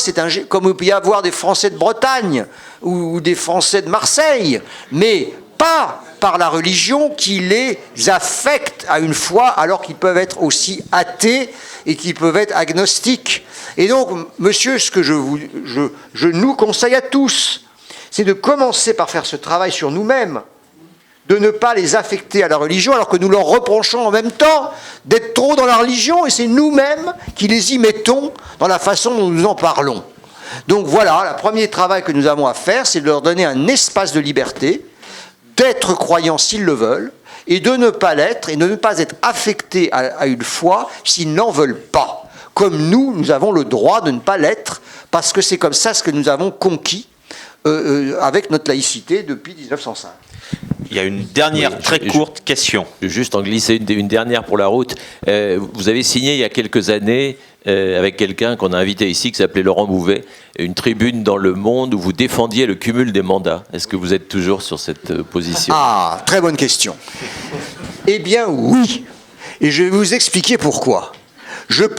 comme il peut y avoir des Français de Bretagne ou des Français de Marseille, mais pas par la religion qui les affecte à une foi, alors qu'ils peuvent être aussi athées et qu'ils peuvent être agnostiques. Et donc, monsieur, ce que je nous conseille à tous, c'est de commencer par faire ce travail sur nous-mêmes, de ne pas les affecter à la religion, alors que nous leur reprochons en même temps d'être trop dans la religion, et c'est nous-mêmes qui les y mettons dans la façon dont nous en parlons. Donc voilà, le premier travail que nous avons à faire, c'est de leur donner un espace de liberté, d'être croyants s'ils le veulent, et de ne pas l'être, et de ne pas être affectés à une foi s'ils n'en veulent pas. Comme nous avons le droit de ne pas l'être, parce que c'est comme ça ce que nous avons conquis avec notre laïcité depuis 1905. Il y a une dernière très courte question. Juste en glisser une dernière pour la route. Vous avez signé il y a quelques années, avec quelqu'un qu'on a invité ici, qui s'appelait Laurent Bouvet, une tribune dans Le Monde où vous défendiez le cumul des mandats. Est-ce que vous êtes toujours sur cette position? Ah, très bonne question. Eh bien oui. Et je vais vous expliquer pourquoi.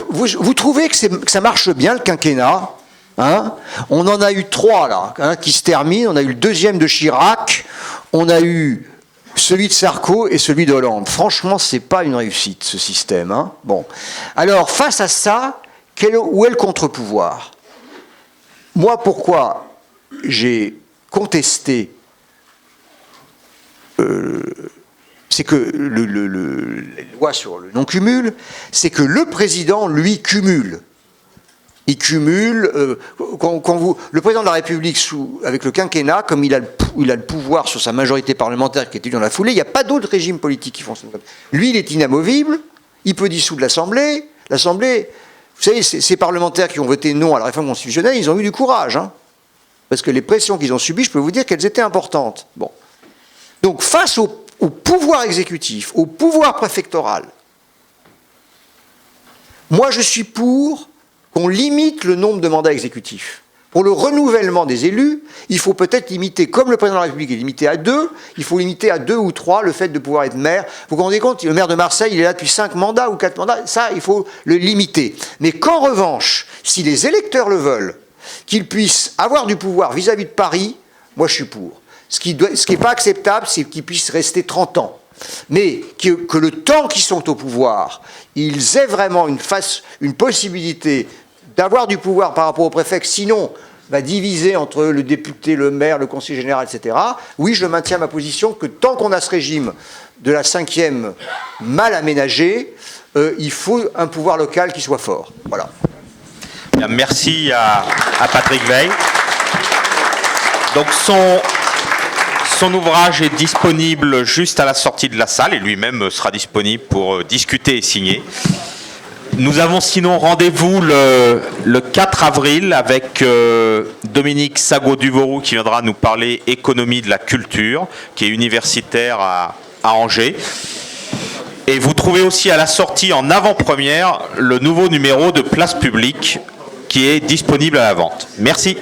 Vous trouvez que ça marche bien le quinquennat, hein? On en a eu 3 là, hein, qui se terminent. On a eu le 2e de Chirac, on a eu celui de Sarko et celui de Hollande. Franchement, c'est pas une réussite ce système, hein? Bon. Alors face à ça, où est le contre-pouvoir? Moi, pourquoi j'ai contesté c'est que les lois sur le non-cumul, c'est que le président, lui, cumule. Il cumule. Le président de la République, avec le quinquennat, comme il a le pouvoir sur sa majorité parlementaire qui est élue dans la foulée, il n'y a pas d'autres régimes politiques qui fonctionnent comme ça. Lui, il est inamovible, il peut dissoudre l'Assemblée. L'Assemblée, vous savez, ces parlementaires qui ont voté non à la réforme constitutionnelle, ils ont eu du courage, hein, parce que les pressions qu'ils ont subies, je peux vous dire qu'elles étaient importantes. Bon. Donc, face au pouvoir exécutif, au pouvoir préfectoral, moi je suis pour qu'on limite le nombre de mandats exécutifs. Pour le renouvellement des élus, il faut peut-être limiter, comme le président de la République est limité à 2, il faut limiter à 2 ou 3 le fait de pouvoir être maire. Vous vous rendez compte, le maire de Marseille, il est là depuis 5 mandats ou 4 mandats, ça, il faut le limiter. Mais qu'en revanche, si les électeurs le veulent, qu'ils puissent avoir du pouvoir vis-à-vis de Paris, moi je suis pour. Ce qui n'est pas acceptable, c'est qu'ils puissent rester 30 ans. Mais que le temps qu'ils sont au pouvoir, ils aient vraiment une possibilité d'avoir du pouvoir par rapport au préfet, sinon diviser entre le député, le maire, le conseiller général, etc. Oui, je maintiens ma position que tant qu'on a ce régime de la 5e mal aménagé, il faut un pouvoir local qui soit fort. Voilà. Bien, merci à Patrick Weil. Donc son ouvrage est disponible juste à la sortie de la salle et lui-même sera disponible pour discuter et signer. Nous avons sinon rendez-vous le 4 avril avec Dominique Sago-Duvauroux qui viendra nous parler économie de la culture, qui est universitaire à Angers. Et vous trouvez aussi à la sortie en avant-première le nouveau numéro de Place Publique qui est disponible à la vente. Merci.